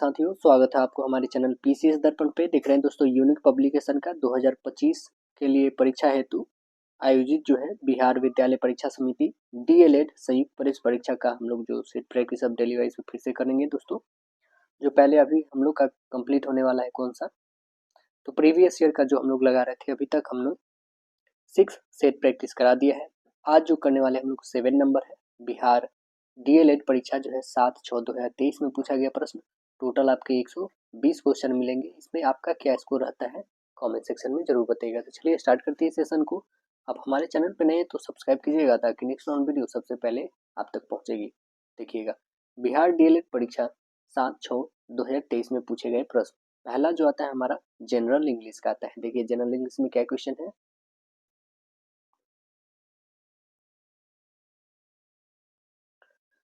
साथियों, स्वागत है आपको हमारे चैनल पीसीएस दर्पण पे। देख रहे हैं दोस्तों यूनिक पब्लिकेशन का 2025 के लिए परीक्षा हेतु आयोजित जो है बिहार विद्यालय परीक्षा समिति डीएलएड संयुक्त प्रवेश परीक्षा का हम लोग जो सेट प्रैक्टिस अब डेली वाइज फिर से करेंगे दोस्तों। जो पहले अभी हम लोग का कंप्लीट होने वाला है कौन सा, तो प्रीवियस ईयर का जो हम लोग लगा रहे थे, अभी तक हम लोग 6 सेट प्रैक्टिस करा दिया है। आज जो करने वाले हम लोग 7 नंबर है। बिहार डीएलएड परीक्षा जो है 7/6/2023 में पूछा गया प्रश्न। टोटल आपके 120 क्वेश्चन मिलेंगे। इसमें आपका क्या स्कोर रहता है कमेंट सेक्शन में जरूर बताइएगा। तो चलिए स्टार्ट करते हैं सेशन को। आप हमारे चैनल पर नए हैं तो सब्सक्राइब कीजिएगा ताकि नेक्स्ट ऑन वीडियो सबसे पहले आप तक पहुंचेगी। देखिएगा, बिहार डीएलएड परीक्षा 7/6/2023 में पूछे गए प्रश्न। पहला जो आता है हमारा जनरल इंग्लिश का आता है। देखिए जनरल इंग्लिश में क्या क्वेश्चन है।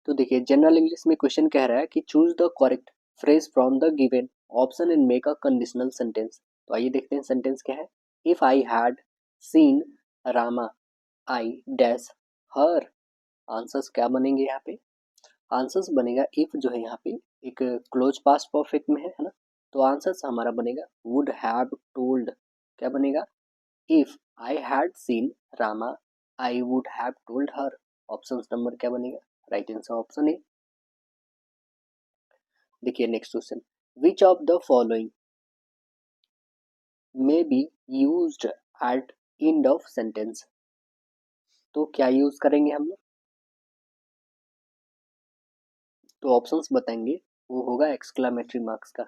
तो देखिए जनरल इंग्लिश में क्वेश्चन कह रहा है कि choose the correct phrase from the given option and make a conditional sentence. तो आइए देखते हैं सेंटेंस क्या है। If I had seen Rama I dash her. Answers क्या बनेंगे यहाँ पे। आंसर्स बनेगा इफ जो है यहाँ पे एक क्लोज पास्ट परफेक्ट में है ना। तो आंसर्स हमारा बनेगा वुड हैव टोल्ड। क्या बनेगा, if I had seen Rama I would have told her. Option number क्या बनेगा, राइट आंसर ऑप्शन ए। देखिए next question, which of the following may be used eight end of sentence. तो क्या use करेंगे हम लोग, तो ऑप्शंस बताएंगे। वो होगा एक्सक्लामेटरी मार्क्स का।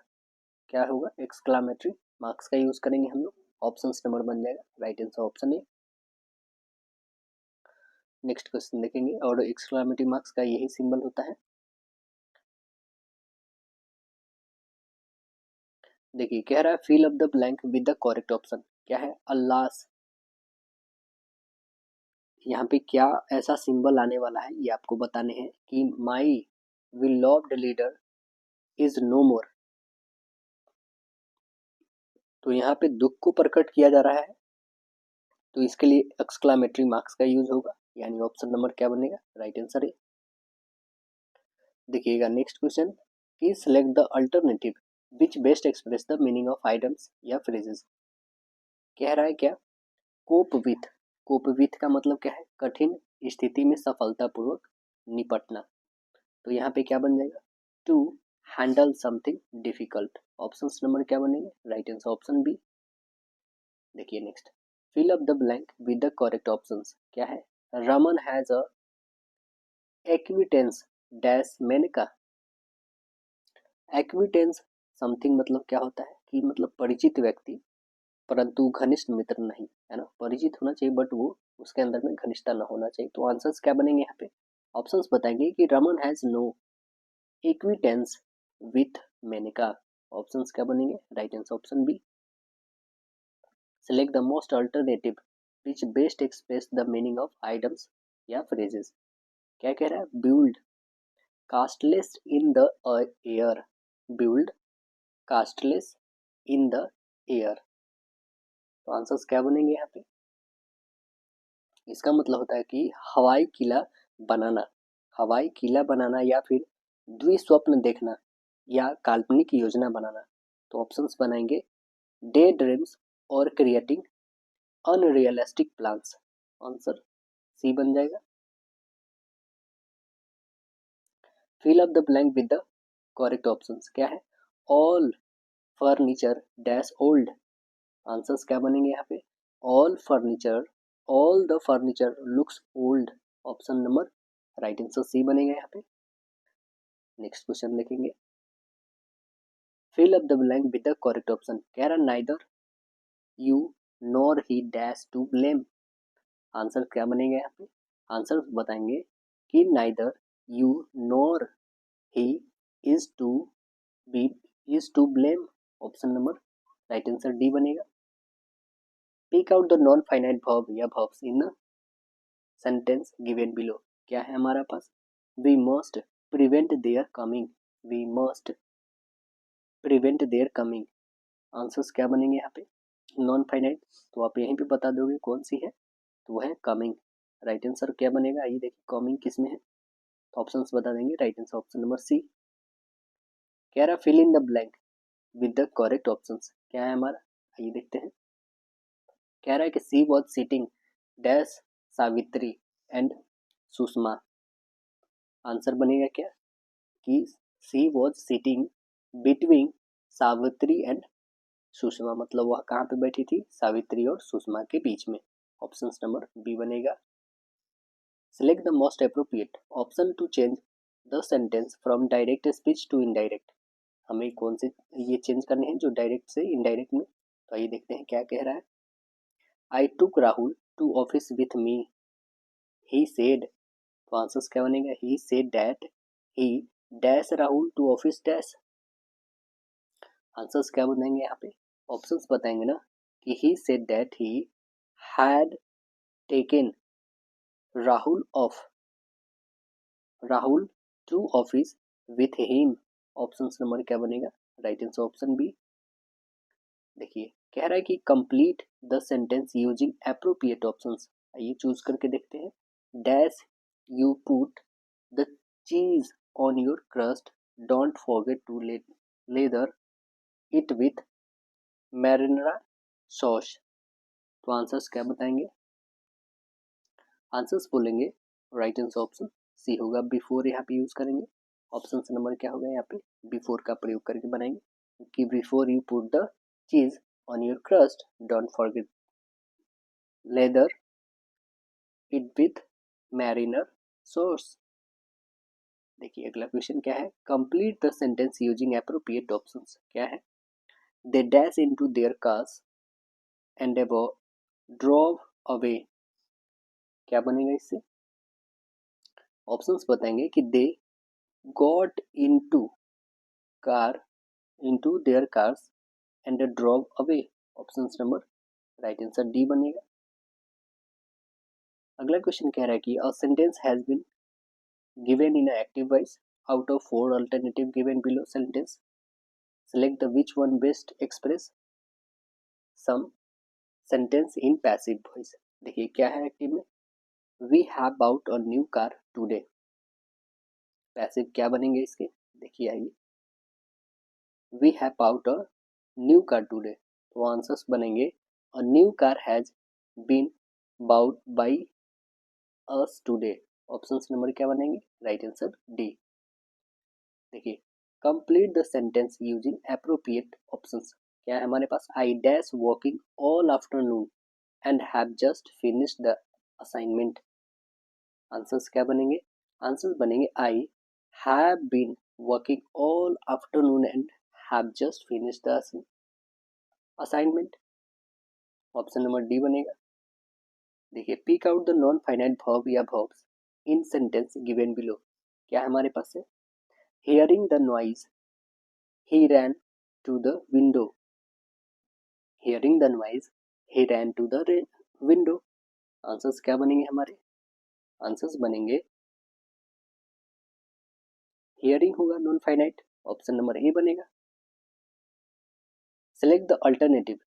क्या होगा, एक्सक्लामेटरी मार्क्स का यूज करेंगे हम लोग। ऑप्शंस नंबर बन जाएगा right answer option A. Next question देखेंगे और एक्सक्लामेटरी मार्क्स का यही सिंबल होता है। देखिए कह रहा है fill up the blank with the correct option. क्या है, अल्लाह। यहाँ पे क्या ऐसा सिंबल आने वाला है ये आपको बताने हैं कि माई beloved लीडर इज नो मोर। तो यहाँ पे दुख को प्रकट किया जा रहा है, तो इसके लिए एक्सक्लामेटरी मार्क्स का यूज होगा, यानी ऑप्शन नंबर क्या बनेगा, राइट आंसर है। देखिएगा नेक्स्ट क्वेश्चन कि select the alternative which best express the meaning of items या फ्रेजेस। कह रहा है क्या, कोप विथ। कोप विथ का मतलब क्या है, कठिन स्थिति में सफलतापूर्वक निपटना। तो यहाँ पे क्या बन जाएगा, to handle something difficult. Option number क्या बनेंगे, राइट आंसर ऑप्शन बी। देखिए next, fill up the blank with the correct options. क्या है, Raman has a acquaintance dash Menaka. Acquaintance something मतलब क्या होता है कि मतलब परिचित व्यक्ति परंतु घनिष्ठ मित्र नहीं, है ना। परिचित होना चाहिए बट वो उसके अंदर में घनिष्ठता न होना चाहिए। तो आंसर्स क्या बनेंगे यहाँ पे, ऑप्शंस बताएंगे कि Raman has no acquaintance with Menaka. Options क्या बनेंगे, right answer option B. Select the most alternative which best express the meaning of items या फ्रेजेस। क्या कह रहा है, build castles in the air. Build castles in the air. तो answers क्या बनेंगे यहाँ पे, इसका मतलब होता है कि हवाई किला बनाना। हवाई किला बनाना या फिर द्विस्वप्न देखना या काल्पनिक योजना बनाना। तो ऑप्शंस बनाएंगे डे ड्रीम्स और creating unrealistic plans. Answer C बन जाएगा। Fill up the blank with the correct options. क्या है, all furniture dash old. Answers क्या बनेंगे यहाँ पे, all furniture all the furniture looks old. Option number right answer C बनेगा यहाँ पे। नेक्स्ट क्वेश्चन देखेंगे, fill up the blank with the correct option. कह रहा neither you nor he dash to blame. Answer क्या बनेगा यहाँ पे, आंसर बताएंगे कि neither you nor he is to be is to blame. Option number right answer D बनेगा। Pick out the non finite verb या verbs in sentence given below. क्या है हमारा पास, we must prevent their coming. We must prevent their coming. Answers क्या बनेंगे यहाँ पे, नॉन फाइनाइट। तो आप यहीं पे बता दोगे कौन सी है, तो वो है कमिंग। राइट आंसर क्या बनेगा, आइए देखिए कमिंग किस में है। तो ऑप्शंस बता देंगे, right answer option number C. कह रहा fill in the blank with the correct options. क्या है हमारा, आइए देखते हैं। कह रहा है कि she was sitting dash Savitri and Sushma. Answer बनेगा क्या कि she was sitting between Savitri and Sushma, मतलब वह कहाँ पे बैठी थी, सावित्री और सुषमा के बीच में। ऑप्शन नंबर बी बनेगा। Select the most appropriate option to change the sentence from direct speech to indirect. हमें कौन से ये चेंज करने हैं जो डायरेक्ट से इनडायरेक्ट में। तो आइए देखते हैं क्या कह रहा है। I took Rahul to office with me, he said. तो आंसर क्या बनेगा, he said that he dash Rahul to office dash. Answers क्या बनाएंगे यहाँ पे, ऑप्शंस बताएंगे ना कि he said that he had taken Rahul to office with him. Option number क्या बनेगा, राइट आंसर ऑप्शन बी। देखिए कह रहा है कि complete the sentence using appropriate options. आइए चूज करके देखते हैं। Dash you put the cheese on your crust, don't forget to lather it with marinara sauce. तो आंसर्स क्या बताएंगे, आंसर्स बोलेंगे राइट आंसर ऑप्शन सी होगा, बिफोर यहाँ पे यूज करेंगे। ऑप्शन नंबर क्या होगा यहाँ पे, बिफोर का प्रयोग करके बनाएंगे कि before you put the cheese on your crust don't forget leather it with mariner sauce. देखिए अगला क्वेश्चन क्या है, complete the sentence using appropriate options. क्या है, they dash into their cars and drove away. क्या बनेगा इससे, ऑप्शंस बताएंगे कि they got into car into their cars and drove away। Option number right answer D बनेगा। अगला क्वेश्चन कह रहा है कि a sentence has been given in active voice out of 4 alternative given below sentence, select the which one best express some sentence in passive voice. देखिए क्या है active में, we have bought a new car today. Passive क्या बनेंगे इसके, देखिए आइए, we have bought a new car today. तो आंसर्स बनेंगे a new car has been bought by us today. Options number क्या बनेंगे, राइट आंसर डी। देखिए complete the sentence using appropriate options. क्या है हमारे पास, I dash walking all afternoon and have just finished the assignment. Answers क्या बनेंगे, answers बनेंगे I have been working all afternoon and have just finished the assignment. Option number D बनेगा। देखिए pick out the non finite verb या verbs in sentence given below. क्या हमारे पास है, hearing the noise he ran to the window। hearing the noise he ran to the window। Answers क्या बनेंगे हमारे, answers बनेंगे हियरिंग होगा non finite, option number A बनेगा। Select the alternative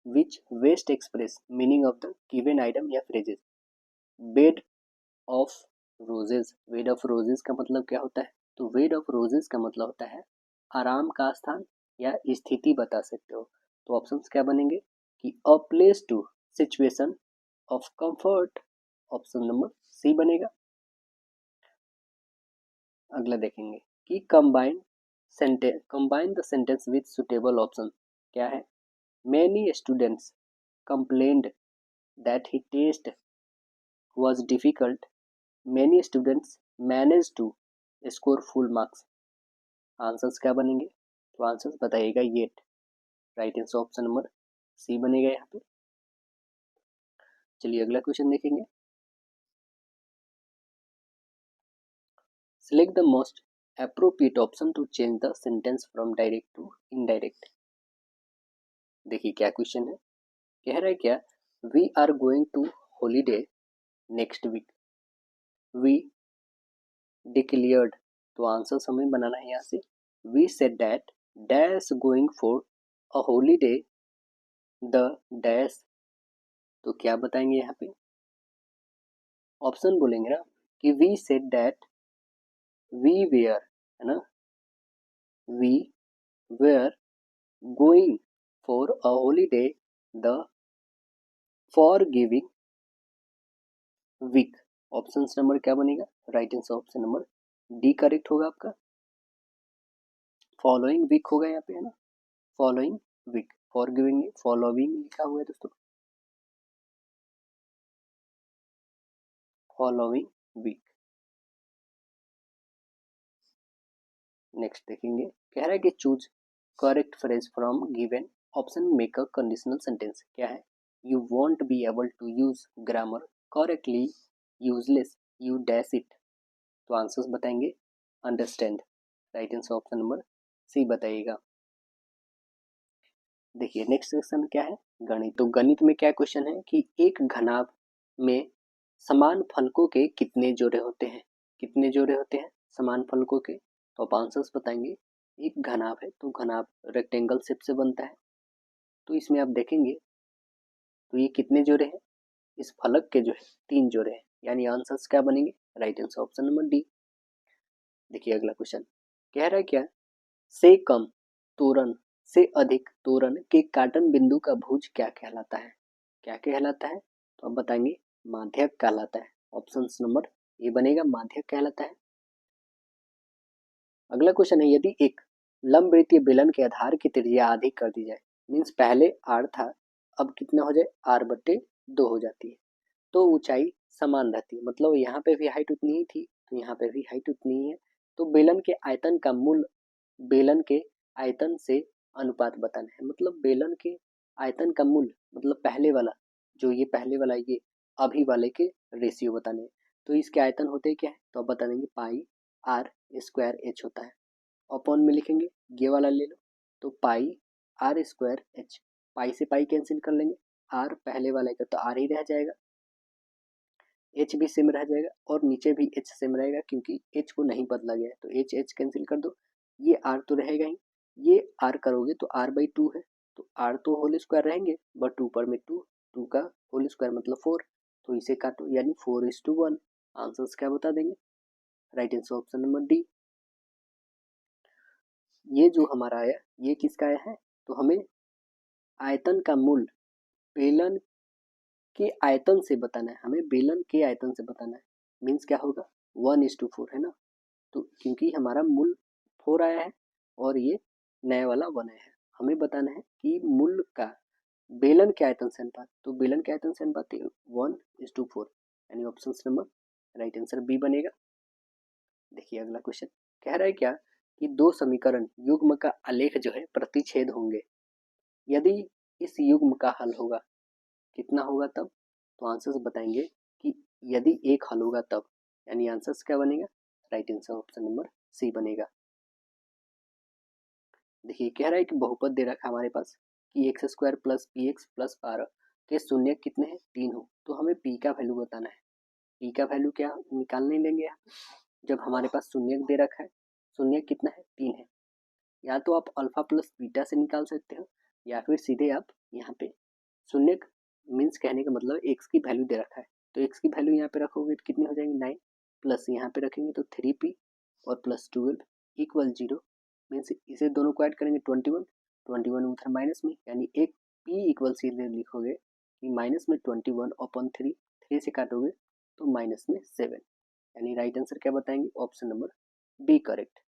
which best express meaning of the given item या phrases. Bed of roses, bed of roses का मतलब क्या होता है, तो बेड ऑफ रोजेज का मतलब होता है आराम का स्थान या स्थिति बता सकते हो। तो ऑप्शंस क्या बनेंगे कि a place to situation of comfort. Option number C बनेगा। अगला देखेंगे कि combine the sentence with suitable option. क्या है, many students complained that he test was difficult, many students managed to score full marks। Answers क्या बनेंगे, तो answers बताइएगा येट। Right answer option number C बनेगा यहाँ पे। चलिए अगला क्वेश्चन देखेंगे। Select the most appropriate option to change the sentence from direct to indirect. देखिए क्या क्वेश्चन है, कह रहा है क्या, we are going to holiday next week, we declared. तो आंसर्स हमें बनाना है यहाँ से, we said that dash going for a holiday the dash. तो क्या बताएंगे यहाँ पे, ऑप्शन बोलेंगे ना कि we said that we were, है ना, we were going for a holiday the forgiving week। Option number क्या बनेगा? Right answer option number D correct होगा आपका। फॉलोइंग वीक होगा यहाँ पे, है ना, फॉलोइंग वीक, फॉरगिविंग फॉलोइंग लिखा हुआ है दोस्तों, फॉलोइंग वीक। नेक्स्ट देखेंगे, कह रहा है कि choose correct phrase from given option, make a conditional sentence. क्या है? You won't be able to use grammar correctly, useless, you dash it. तो आंसर्स बताएंगे, understand, right answer option number C बताइएगा। देखिए नेक्स्ट क्वेश्चन क्या है? गणित। तो गणित में क्या क्वेश्चन है कि एक घनाभ में समान फलकों के कितने जोड़े होते हैं? कितने जोड़े होते हैं समान फलकों के? तो आप आंसर्स बताएंगे। एक घनाभ है तो घनाभ रेक्टेंगल शेप से बनता है, तो इसमें आप देखेंगे तो ये कितने जोड़े हैं? इस फलक के जो है 3 जोड़े हैं, यानी आंसर्स क्या बनेंगे? Right answer option number D. देखिए अगला क्वेश्चन कह रहा है क्या? से कम तोरण से अधिक तोरण के काटन बिंदु का भुज क्या कहलाता है? क्या कहलाता है? तो आप बताएंगे माध्यक कहलाता है। ऑप्शन नंबर ए बनेगा, माध्यक कहलाता है। अगला क्वेश्चन है, यदि एक लंबवृत्तीय बेलन के आधार की त्रिज्या आधी कर दी जाए, मीन्स पहले आर था, अब कितना हो जाए? आर बटे 2 हो जाती है, तो ऊंचाई समान रहती है, मतलब यहाँ पे भी हाइट उतनी ही थी तो यहाँ पे भी हाइट उतनी ही है। तो बेलन के आयतन का मूल बेलन के आयतन से अनुपात बताना है, मतलब बेलन के आयतन का मूल, मतलब पहले वाला जो ये पहले वाला ये अभी वाले के रेशियो बताने हैं। तो इसके आयतन होते क्या है? तो आप बता देंगे पाई आर स्क्वायर एच होता है। अपॉन में लिखेंगे, ये वाला ले लो, तो पाई आर स्क्वायर एच, पाई से पाई कैंसिल कर लेंगे, आर पहले वाले का तो आर ही रह जाएगा, एच भी सेम रह जाएगा और नीचे भी एच सेम रहेगा क्योंकि एच को नहीं बदला गया है, तो एच एच कैंसिल कर दो, ये आर तो रहेगा ही, ये आर करोगे तो आर बाई 2 है, तो आर तो होल स्क्वायर रहेंगे बट 2 पर में 2, 2 का होल स्क्वायर मतलब 4, तो इसे काटो यानी 4:1। आंसर्स क्या बता देंगे? Right answer option number D. ये जो हमारा आया ये किसका आया है? तो हमें आयतन का मूल बेलन के आयतन से बताना है, हमें बेलन के आयतन से बताना है, मीन्स क्या होगा? 1:4 है ना, तो क्योंकि हमारा मूल 4 आया है और ये नया वाला 1 आया है, हमें बताना है कि मूल का बेलन के आयतन से अनुपात, तो बेलन के आयतन से अनुपात 1:4, यानी option number right answer B बनेगा। देखिए अगला क्वेश्चन कह रहा है क्या कि दो समीकरण युग्म का आलेख जो है प्रतिच्छेद होंगे, यदि इस युग्म का हल होगा कितना होगा तब? तो आंसर्स बताएंगे कि यदि एक हल होगा तब, यानी आंसर्स क्या बनेगा? Right answer option number C बनेगा। देखिए कह रहा है कि बहुपद दे रखा है हमारे पास कि x² plus P x plus 12 के शून्य कितने हैं? 3 हो, तो हमें p का वैल्यू बताना है। p का वैल्यू क्या निकालने लेंगे यहाँ, जब हमारे पास शून्य दे रखा है, शून्य कितना है? 3 है, या तो आप अल्फा प्लस बीटा से निकाल सकते हो या फिर सीधे आप यहाँ पे शून्य मीन्स कहने का मतलब एक्स की वैल्यू दे रखा है, तो एक्स की वैल्यू यहाँ पे रखोगे तो कितनी हो जाएगी? 9, प्लस यहाँ पे रखेंगे तो 3p और प्लस 12 इक्वल 0, मीन्स इसे दोनों को ऐड करेंगे 21, 21 उधर माइनस में, यानी एक p इक्वल सीधे लिखोगे कि माइनस में 21/3, 3 से काटोगे तो माइनस में 7, यानी राइट आंसर क्या बताएंगे? Option number B correct.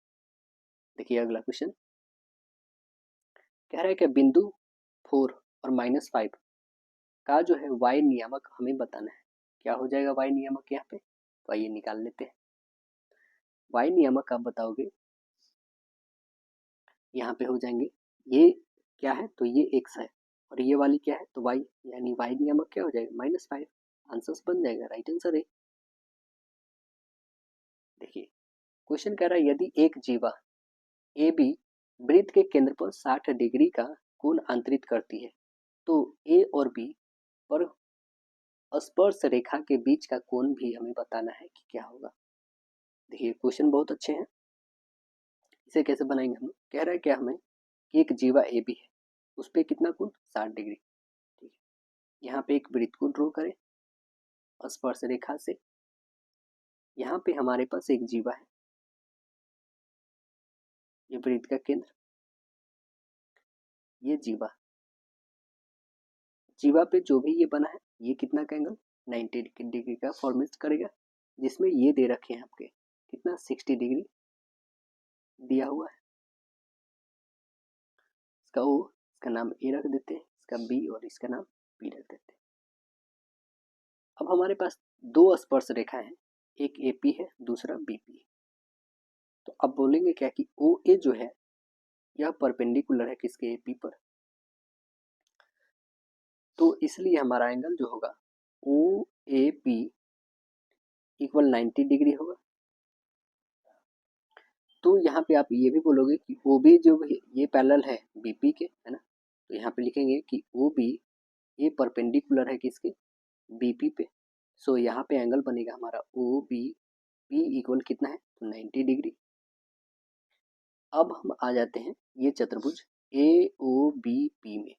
देखिए अगला क्वेश्चन कह रहा है कि बिंदु 4 और -5 का जो है y नियामक हमें बताना है। क्या हो जाएगा y नियामक यहाँ पे? तो आइए निकाल लेते हैं। y नियामक आप बताओगे, यहाँ पे हो जाएंगे, ये क्या है? तो ये x है और ये वाली क्या है? तो y, यानी y नियामक क्या हो जाएगा? -5। आंसर्स बन जाएगा, राइट आंसर है। देखिए क्वेश्चन कह रहा है यदि एक जीवा ए बी वृत्त के केंद्र पर 60 डिग्री का कोण अंतरित करती है, तो ए और बी पर स्पर्श रेखा के बीच का कोण भी हमें बताना है कि क्या होगा। देखिए क्वेश्चन बहुत अच्छे हैं, इसे कैसे बनाएंगे हम? कह रहा है क्या हमें कि एक जीवा ए बी है, उस पर कितना कोण? 60 डिग्री। ठीक है, यहाँ पे एक वृत्त को ड्रॉ करें स्पर्श रेखा से, यहाँ पे हमारे पास एक जीवा है, ये वृत्त का केंद्र, ये जीवा। जीवा पे जो भी ये बना है ये कितना का एंगल 90 डिग्री का फॉर्मेट करेगा, जिसमें ये दे रखे हैं आपके कितना 60 डिग्री दिया हुआ है। इसका ओ, इसका नाम ए रख देते हैं, इसका बी और इसका नाम बी रख देते हैं। अब हमारे पास दो स्पर्श रेखा है, एक एपी है दूसरा बीपी है। तो अब बोलेंगे क्या कि ओ ए जो है यह परपेंडिकुलर है किसके एपी पर, तो इसलिए हमारा एंगल जो होगा ओ ए पी इक्वल 90 डिग्री होगा। तो यहाँ पे आप ये भी बोलोगे कि ओ बी जो ये पैरेलल है बीपी के, है ना, तो यहाँ पे लिखेंगे कि ओ बी ये परपेंडिकुलर है किसके बीपी पे। सो यहाँ पे एंगल बनेगा हमारा ओ बी पी इक्वल कितना है 90 डिग्री। अब हम आ जाते हैं ये चतुर्भुज ए ओ बी पी में,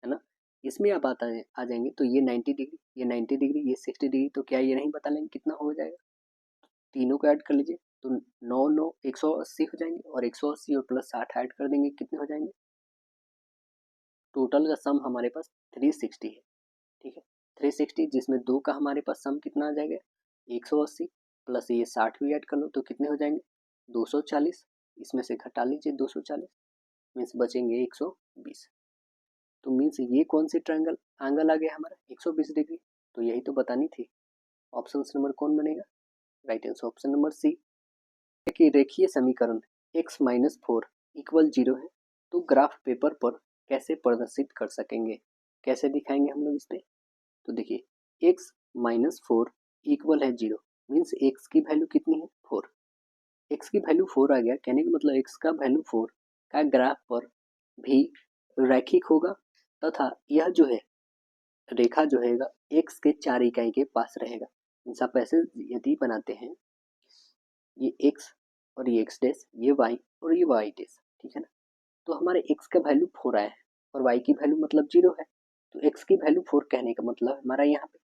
है ना, इसमें आप आ जाएंगे तो ये 90 डिग्री, ये 90 डिग्री, ये 60 डिग्री, तो क्या ये नहीं बता लेंगे कितना हो जाएगा, तीनों को ऐड कर लीजिए तो 9 9 180 हो जाएंगे, और 180 और प्लस 60 ऐड कर देंगे कितने हो जाएंगे, टोटल का सम हमारे पास 360 है। ठीक है, 360 जिसमें दो का हमारे पास सम कितना आ जाएगा 180 प्लस ये 60 भी ऐड कर लो तो कितने हो जाएंगे 240, इसमें से घटा लीजिए 240, मीन्स बचेंगे 120। तो मीन्स ये कौन सी ट्रायंगल एंगल आ गया हमारा 120 डिग्री, तो यही तो बतानी थी। ऑप्शन नंबर कौन बनेगा, right answer option number C. कि रेखीय समीकरण x माइनस 4 इक्वल 0 है, तो ग्राफ पेपर पर कैसे प्रदर्शित कर सकेंगे, कैसे दिखाएंगे हम लोग इस पे, तो देखिए x माइनस 4 इक्वल है 0, मीन्स x की वैल्यू कितनी है 4, x की वैल्यू 4 आ गया, कहने का मतलब x का वैल्यू 4 का ग्राफ पर भी रैखिक होगा, तथा यह जो है रेखा जो है x के 4 इकाई के पास रहेगा। मीन्स आप ऐसे यदि बनाते हैं ये x और ये x डैश, ये y और ये y डैश, ठीक है ना, तो हमारे x का वैल्यू 4 आया है और y की वैल्यू मतलब 0 है, तो x की वैल्यू 4 कहने का मतलब हमारा यहाँ पे,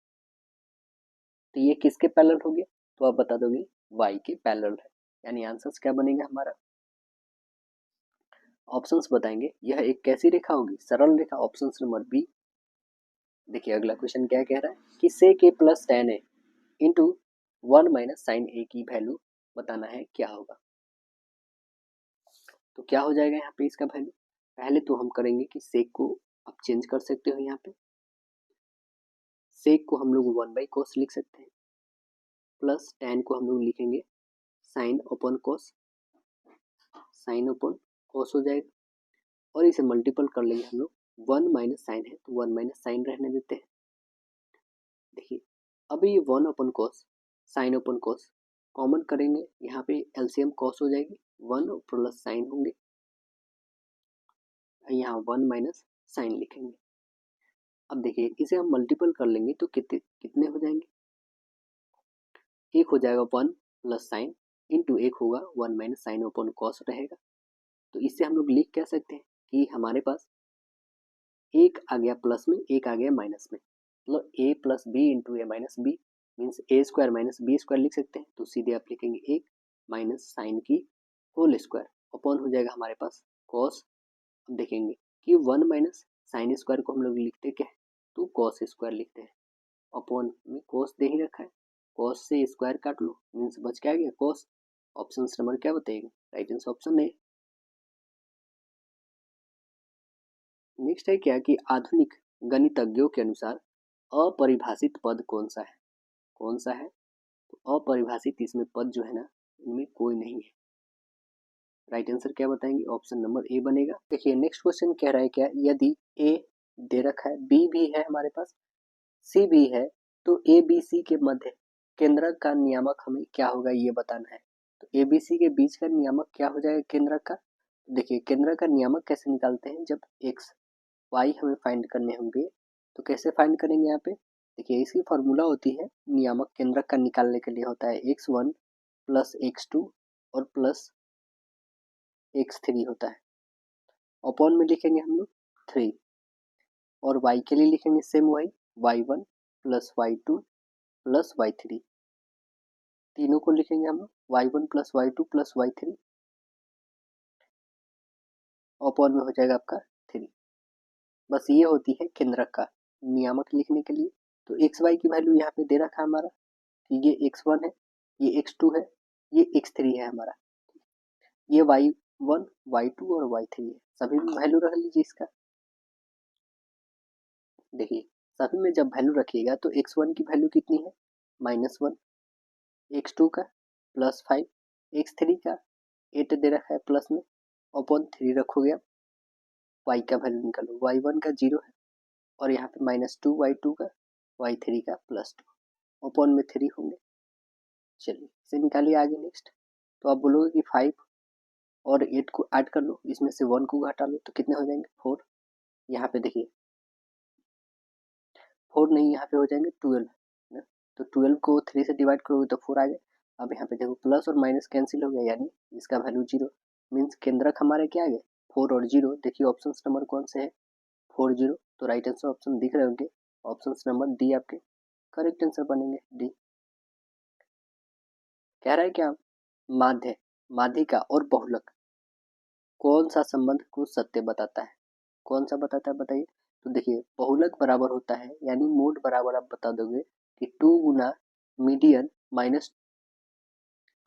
तो ये किसके पैरेलल हो गया, तो आप बता दोगे y के पैरेलल है, यानी आंसर क्या बनेगा हमारा, ऑप्शंस बताएंगे यह एक कैसी रेखा होगी, सरल रेखा, ऑप्शन नंबर बी। देखिए अगला क्वेश्चन क्या कह रहा है कि sec a plus tan a into 1 minus sine A की वैल्यू बताना है क्या होगा, तो क्या हो जाएगा यहाँ पे इसका वैल्यू, पहले तो हम करेंगे कि सेक को आप चेंज कर सकते हो, यहाँ पे सेक को हम लोग 1 बाई कोस लिख सकते हैं, प्लस tan को हम लोग लिखेंगे साइन ओपन कोस, साइन ओपन कोस हो जाएगा, और इसे मल्टीपल कर लेंगे हम लोग, 1 माइनस साइन है तो 1 माइनस साइन रहने देते हैं। देखिए अब ये 1 ओपन कोस साइन ओपन कोस कॉमन करेंगे, यहाँ पे एलसीएम कॉस हो जाएगी, 1 प्लस साइन होंगे, यहाँ 1 माइनस साइन लिखेंगे। अब देखिए इसे हम मल्टीपल कर लेंगे तो कितने कितने हो जाएंगे, एक हो जाएगा 1 प्लस साइन इंटू एक होगा 1 माइनस साइन ओपन कॉस रहेगा, तो इससे हम लोग लिख क्या सकते हैं कि हमारे पास एक आ गया प्लस में एक आ गया माइनस में, मतलब ए प्लस बी इंटू ए माइनस बी, मीन्स ए स्क्वायर माइनस बी स्क्वायर लिख सकते हैं, तो सीधे आप लिखेंगे एक माइनस साइन की होल स्क्वायर अपॉन हो जाएगा हमारे पास कॉस। अब देखेंगे कि 1 माइनस साइन स्क्वायर को हम लोग लिखते क्या है, तो कॉस स्क्वायर लिखते हैं, अपॉन में कॉस दे ही रखा है, कॉस से स्क्वायर काट लो, मीन्स बच क्या गया कॉस। ऑप्शन नंबर क्या बताएगा, right answer option A. Next है क्या कि आधुनिक गणितज्ञों के अनुसार अपरिभाषित पद कौन सा है, कौन सा है, तो अपरिभाषित इसमें पद जो है ना इनमें कोई नहीं है, राइट आंसर क्या बताएंगे, ऑप्शन नंबर ए बनेगा। देखिए नेक्स्ट क्वेश्चन कह रहा है क्या, यदि ए दे रखा है बी भी है हमारे पास सी भी है, तो ए बी सी के मध्य केंद्रक का नियामक हमें क्या होगा ये बताना है, तो ए बी सी के बीच का नियामक क्या हो जाएगा केंद्रक का, देखिए केंद्र का नियामक कैसे निकालते हैं, जब एक्स वाई हमें फाइंड करने होंगे तो कैसे फाइंड करेंगे, यहाँ पे देखिए इसकी फॉर्मूला होती है नियामक केंद्रक का निकालने के लिए होता है x1 प्लस x2 और प्लस x3 होता है, अपॉन में लिखेंगे हम लोग 3, और y के लिए लिखेंगे सेम वही y1 plus y2 plus y3, तीनों को लिखेंगे हम लोग y1 plus y2 plus y3, upon में हो जाएगा आपका 3। बस ये होती है केंद्रक का नियामक लिखने के लिए। तो एक्स वाई की वैल्यू यहाँ पे दे रखा है हमारा कि ये x1 है, ये x2 है, ये x3 है हमारा, ये y1 y2 और y3 है। सभी में वैल्यू रख लीजिए इसका। देखिए सभी में जब वैल्यू रखिएगा तो x1 की वैल्यू कितनी है -1, x2 का +5, x3 का 8 दे रखा है प्लस में, अपॉन 3 रखोगे आप, y का वैल्यू निकालो, y1 का 0 है और यहाँ पे -2 y2 का, y3 का +2, अपॉन में 3 होंगे। चलिए इसे निकालिए आगे नेक्स्ट। तो आप बोलोगे कि 5 और 8 को ऐड कर लो, इसमें से 1 को घटा लो, तो कितने हो जाएंगे 4। यहाँ पे देखिए 4 नहीं, यहाँ पे हो जाएंगे 12 ना। तो 12 को 3 से डिवाइड करोगे तो 4 आ गए। अब यहाँ पे देखो प्लस और माइनस कैंसिल हो गया, यानी इसका वैल्यू 0, मीन्स केंद्रक हमारे क्या आ गए 4 और 0। देखिए ऑप्शन नंबर कौन से है 4 0। तो राइट आंसर ऑप्शन दिख रहे होंगे, ऑप्शन नंबर डी आपके करेक्ट आंसर बनेंगे, डी। कह रहा है क्या, माध्य, माध्यिका और बहुलक कौन सा संबंध को सत्य बताता है, कौन सा बताता है बताइए। तो देखिए बहुलक बराबर होता है, यानी मोड बराबर आप बता दोगे कि 2 गुना मीडियन माइनस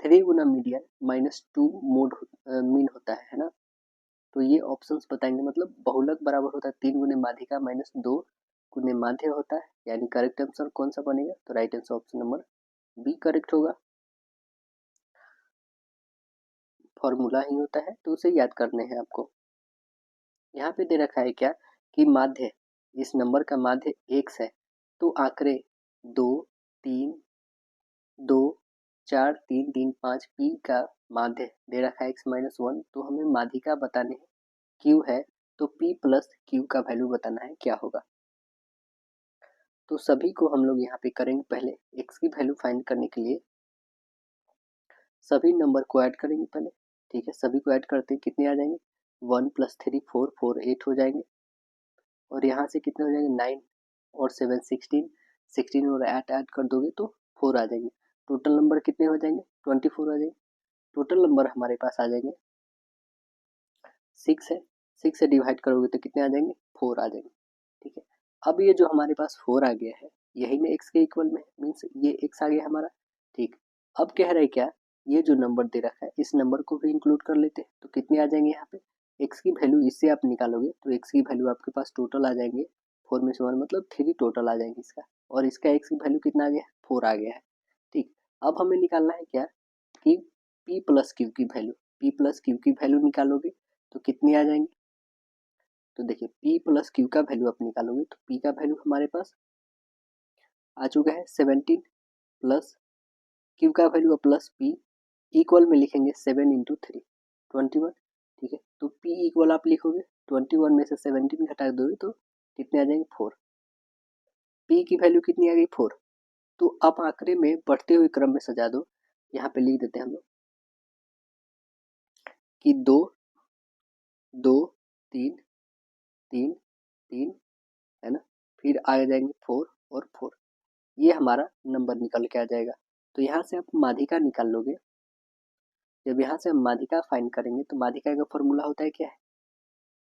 3 गुना मीडियन -2 मोड मीन होता है ना। तो ये ऑप्शंस बताएंगे, मतलब बहुलक बराबर होता है 3 गुने माध्यिका -2 गुने माध्य होता है, यानी करेक्ट आंसर कौन सा बनेगा। तो right answer option number B correct होगा। फॉर्मूला ही होता है तो उसे याद करने हैं आपको। यहाँ पे दे रखा है क्या कि माध्य, इस नंबर का माध्य x है, तो आंकड़े 2 3 2 4 3 3 5 p का माध्य दे रखा है x-1, तो हमें माध्यिका बताने हैं q है, तो p प्लस q का वैल्यू बताना है क्या होगा। तो सभी को हम लोग यहाँ पे करेंगे, पहले x की वैल्यू फाइंड करने के लिए सभी नंबर को ऐड करेंगे पहले, ठीक है। सभी को ऐड करते हैं कितने आ जाएंगे 1 + 3 4 4 8 हो जाएंगे, और यहाँ से कितने हो जाएंगे 9 और 7 16, 16 और 8 ऐड कर दोगे तो 4 आ जाएंगे। टोटल नंबर कितने हो जाएंगे 24 आ जाएंगे। टोटल नंबर हमारे पास आ जाएंगे 6 है, 6 से डिवाइड करोगे तो कितने आ जाएंगे 4 आ जाएंगे, ठीक है। अब ये जो हमारे पास 4 आ गया है यही में x के इक्वल में है, मीन्स ये x आ गया हमारा, ठीक। अब कह रहे हैं क्या, ये जो नंबर दे रखा है इस नंबर को भी इंक्लूड कर लेते हैं, तो कितने आ जाएंगे यहाँ पे x की वैल्यू, इससे आप निकालोगे तो x की वैल्यू आपके पास टोटल आ जाएंगे 4 में से 1 मतलब 3 टोटल आ जाएंगे इसका, और इसका x की वैल्यू कितना आ गया 4 आ गया है, ठीक। अब हमें निकालना है क्या कि p प्लस क्यू की वैल्यू, p प्लस क्यू की वैल्यू निकालोगे तो कितनी आ जाएंगी। तो देखिए p प्लस क्यू का वैल्यू आप निकालोगे तो p का वैल्यू हमारे पास आ चुका है 17 प्लस क्यू का वैल्यू प्लस p इक्वल में लिखेंगे 7 इंटू 3 21, ठीक है। तो p इक्वल आप लिखोगे 21 में से 17 घटा दोगे तो कितने आ जाएंगे 4, p की वैल्यू कितनी आ गई 4। तो आप आंकड़े में बढ़ते हुए क्रम में सजा दो, यहाँ पे लिख देते हैं हम लोग कि 2 2 3 3 3 है ना, फिर आ जाएंगे 4 और 4, ये हमारा नंबर निकल के आ जाएगा। तो यहाँ से आप माध्यिका निकाल लोगे। जब यहाँ से हम माध्यिका फाइंड करेंगे तो माध्यिका का फॉर्मूला होता है क्या है,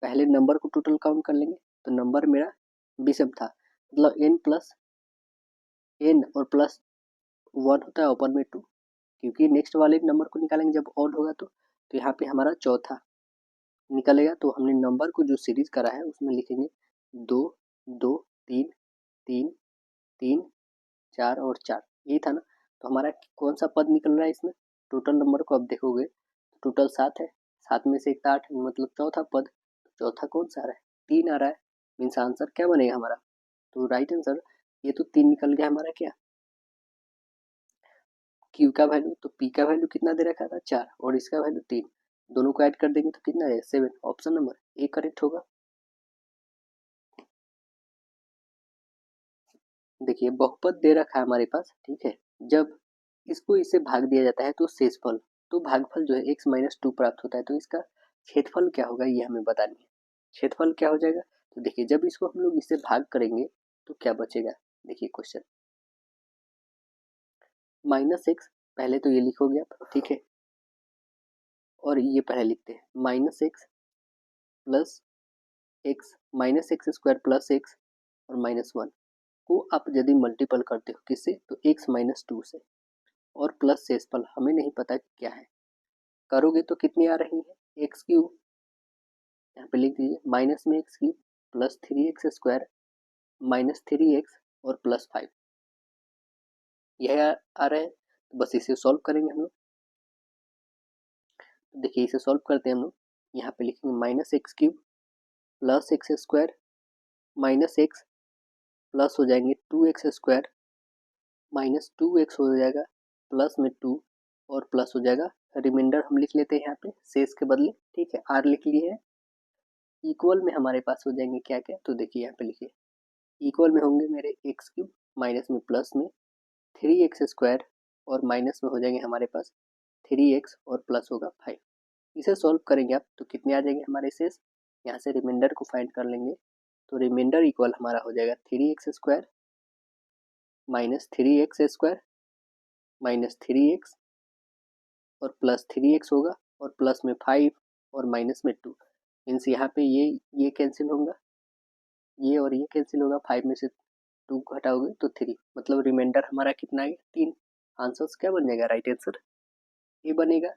पहले नंबर को टोटल काउंट कर लेंगे। तो नंबर मेरा विषम था, मतलब n प्लस n और प्लस 1 होता है ऊपर में 2, क्योंकि नेक्स्ट वाले नंबर को निकालेंगे जब ऑड होगा तो यहाँ पे हमारा चौथा निकलेगा। तो हमने नंबर को जो सीरीज करा है उसमें लिखेंगे 2 2 3 3 3 4 और 4, ये था ना। तो हमारा कौन सा पद निकल रहा है इसमें, टोटल नंबर को आप देखोगे टोटल 7 है, 7 में से एक 8 मतलब चौथा पद, चौथा कौन सा आ रहा है 3 आ रहा है, मीन्स आंसर क्या बनेगा हमारा। तो राइट आंसर ये तो 3 निकल गया हमारा क्या क्यू का वैल्यू। तो पी का वैल्यू कितना दे रखा था 4 और इसका वैल्यू 3, दोनों को ऐड कर देंगे तो कितना आएगा 7, ऑप्शन नंबर ए करेक्ट होगा। देखिए बहुपद दे रखा है हमारे पास, ठीक है। जब इसको इससे भाग दिया जाता है तो शेषफल, तो भागफल जो है x-2 प्राप्त होता है, तो इसका क्षेत्रफल क्या होगा ये हमें बतानी है। क्षेत्रफल क्या हो जाएगा, तो देखिए जब इसको हम लोग इससे भाग करेंगे तो क्या बचेगा, देखिए क्वेश्चन -x, पहले तो ये लिखोगे आप, ठीक है। और ये पहले लिखते हैं -x plus x minus x square plus x और माइनस वन को आप यदि मल्टीपल करते हो किससे, तो एक्स माइनस टू से, और प्लस शेषफल हमें नहीं पता क्या है, करोगे तो कितनी आ रही है, एक्स क्यूब, यहाँ पे लिख दीजिए माइनस में x cube plus three x square minus three x और प्लस फाइव, यह आ रहा है। तो बस इसे सॉल्व करेंगे हम लोग। तो देखिए इसे सॉल्व करते हैं हम लोग, यहाँ पे लिखेंगे minus X cube plus X square minus X plus हो जाएंगे two X square minus two X हो जाएगा प्लस में टू और प्लस हो जाएगा, रिमाइंडर हम लिख लेते हैं यहाँ पे शेष के बदले, ठीक है, आर लिख लिए है। इक्वल में हमारे पास हो जाएंगे क्या क्या, तो देखिए यहाँ पे लिखिए इक्वल में होंगे मेरे एक्स क्यूब माइनस में प्लस में थ्री एक्स स्क्वायर और माइनस में हो जाएंगे हमारे पास थ्री एक्स और प्लस होगा फाइव। इसे सॉल्व करेंगे आप तो कितने आ जाएंगे हमारे शेष, यहाँ से रिमाइंडर को फाइंड कर लेंगे, तो रिमाइंडर इक्वल हमारा हो जाएगा three x square minus three x square minus three x और प्लस थ्री एक्स होगा और प्लस में फाइव और माइनस में टू, मीन्स यहाँ पे ये कैंसिल होगा, ये और ये कैंसिल होगा, फाइव में से टू घटाओगे तो थ्री, मतलब रिमाइंडर हमारा कितना आएगा तीन। आंसर क्या बन जाएगा, राइट आंसर ये बनेगा।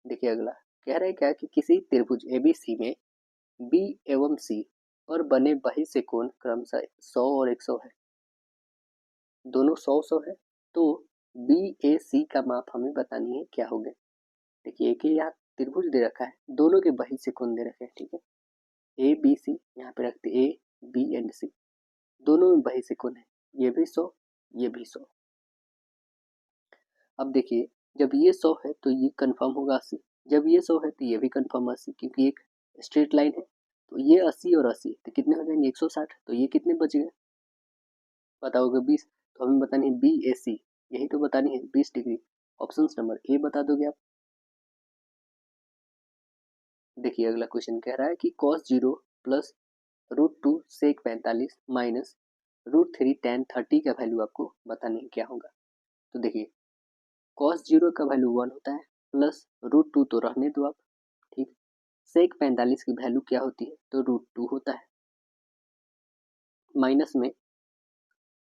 देखिए अगला कह रहा है क्या कि किसी त्रिभुज एबीसी में बी एवं सी और बने बहिष्य कोण क्रमशः 100 और 100 है, दोनों 100 है, तो बी ए सी का माप हमें बतानी है क्या होगा। देखिए एक यहाँ त्रिभुज दे रखा है, दोनों के बहिष्य कोण दे रखे हैं, ठीक है, ए बी सी, यहाँ पे रखते ए बी एंड सी, दोनों में बहिष्य कोण है, ये भी 100 ये भी 100। अब देखिए जब ये 100 है तो ये कंफर्म होगा 80, जब ये 100 है तो ये भी कंफर्म 80, क्योंकि एक स्ट्रेट लाइन है, तो ये 80 और 80 तो कितने हो जाएंगे 160, तो ये कितने बच गए बताओगे 20, तो हमें बतानी है बी ए सी, यही तो बतानी है 20 डिग्री, ऑप्शन नंबर ए बता दोगे आप। देखिए अगला क्वेश्चन कह रहा है कि cos 0 प्लस रूट टू सेक 45 माइनस रूट थ्री टेन 30 का वैल्यू आपको बताने है क्या होगा। तो देखिए cos 0 का वैल्यू 1 होता है प्लस रूट टू तो रहने दो आप, ठीक, सेक 45 की वैल्यू क्या होती है, तो रूट टू होता है, माइनस में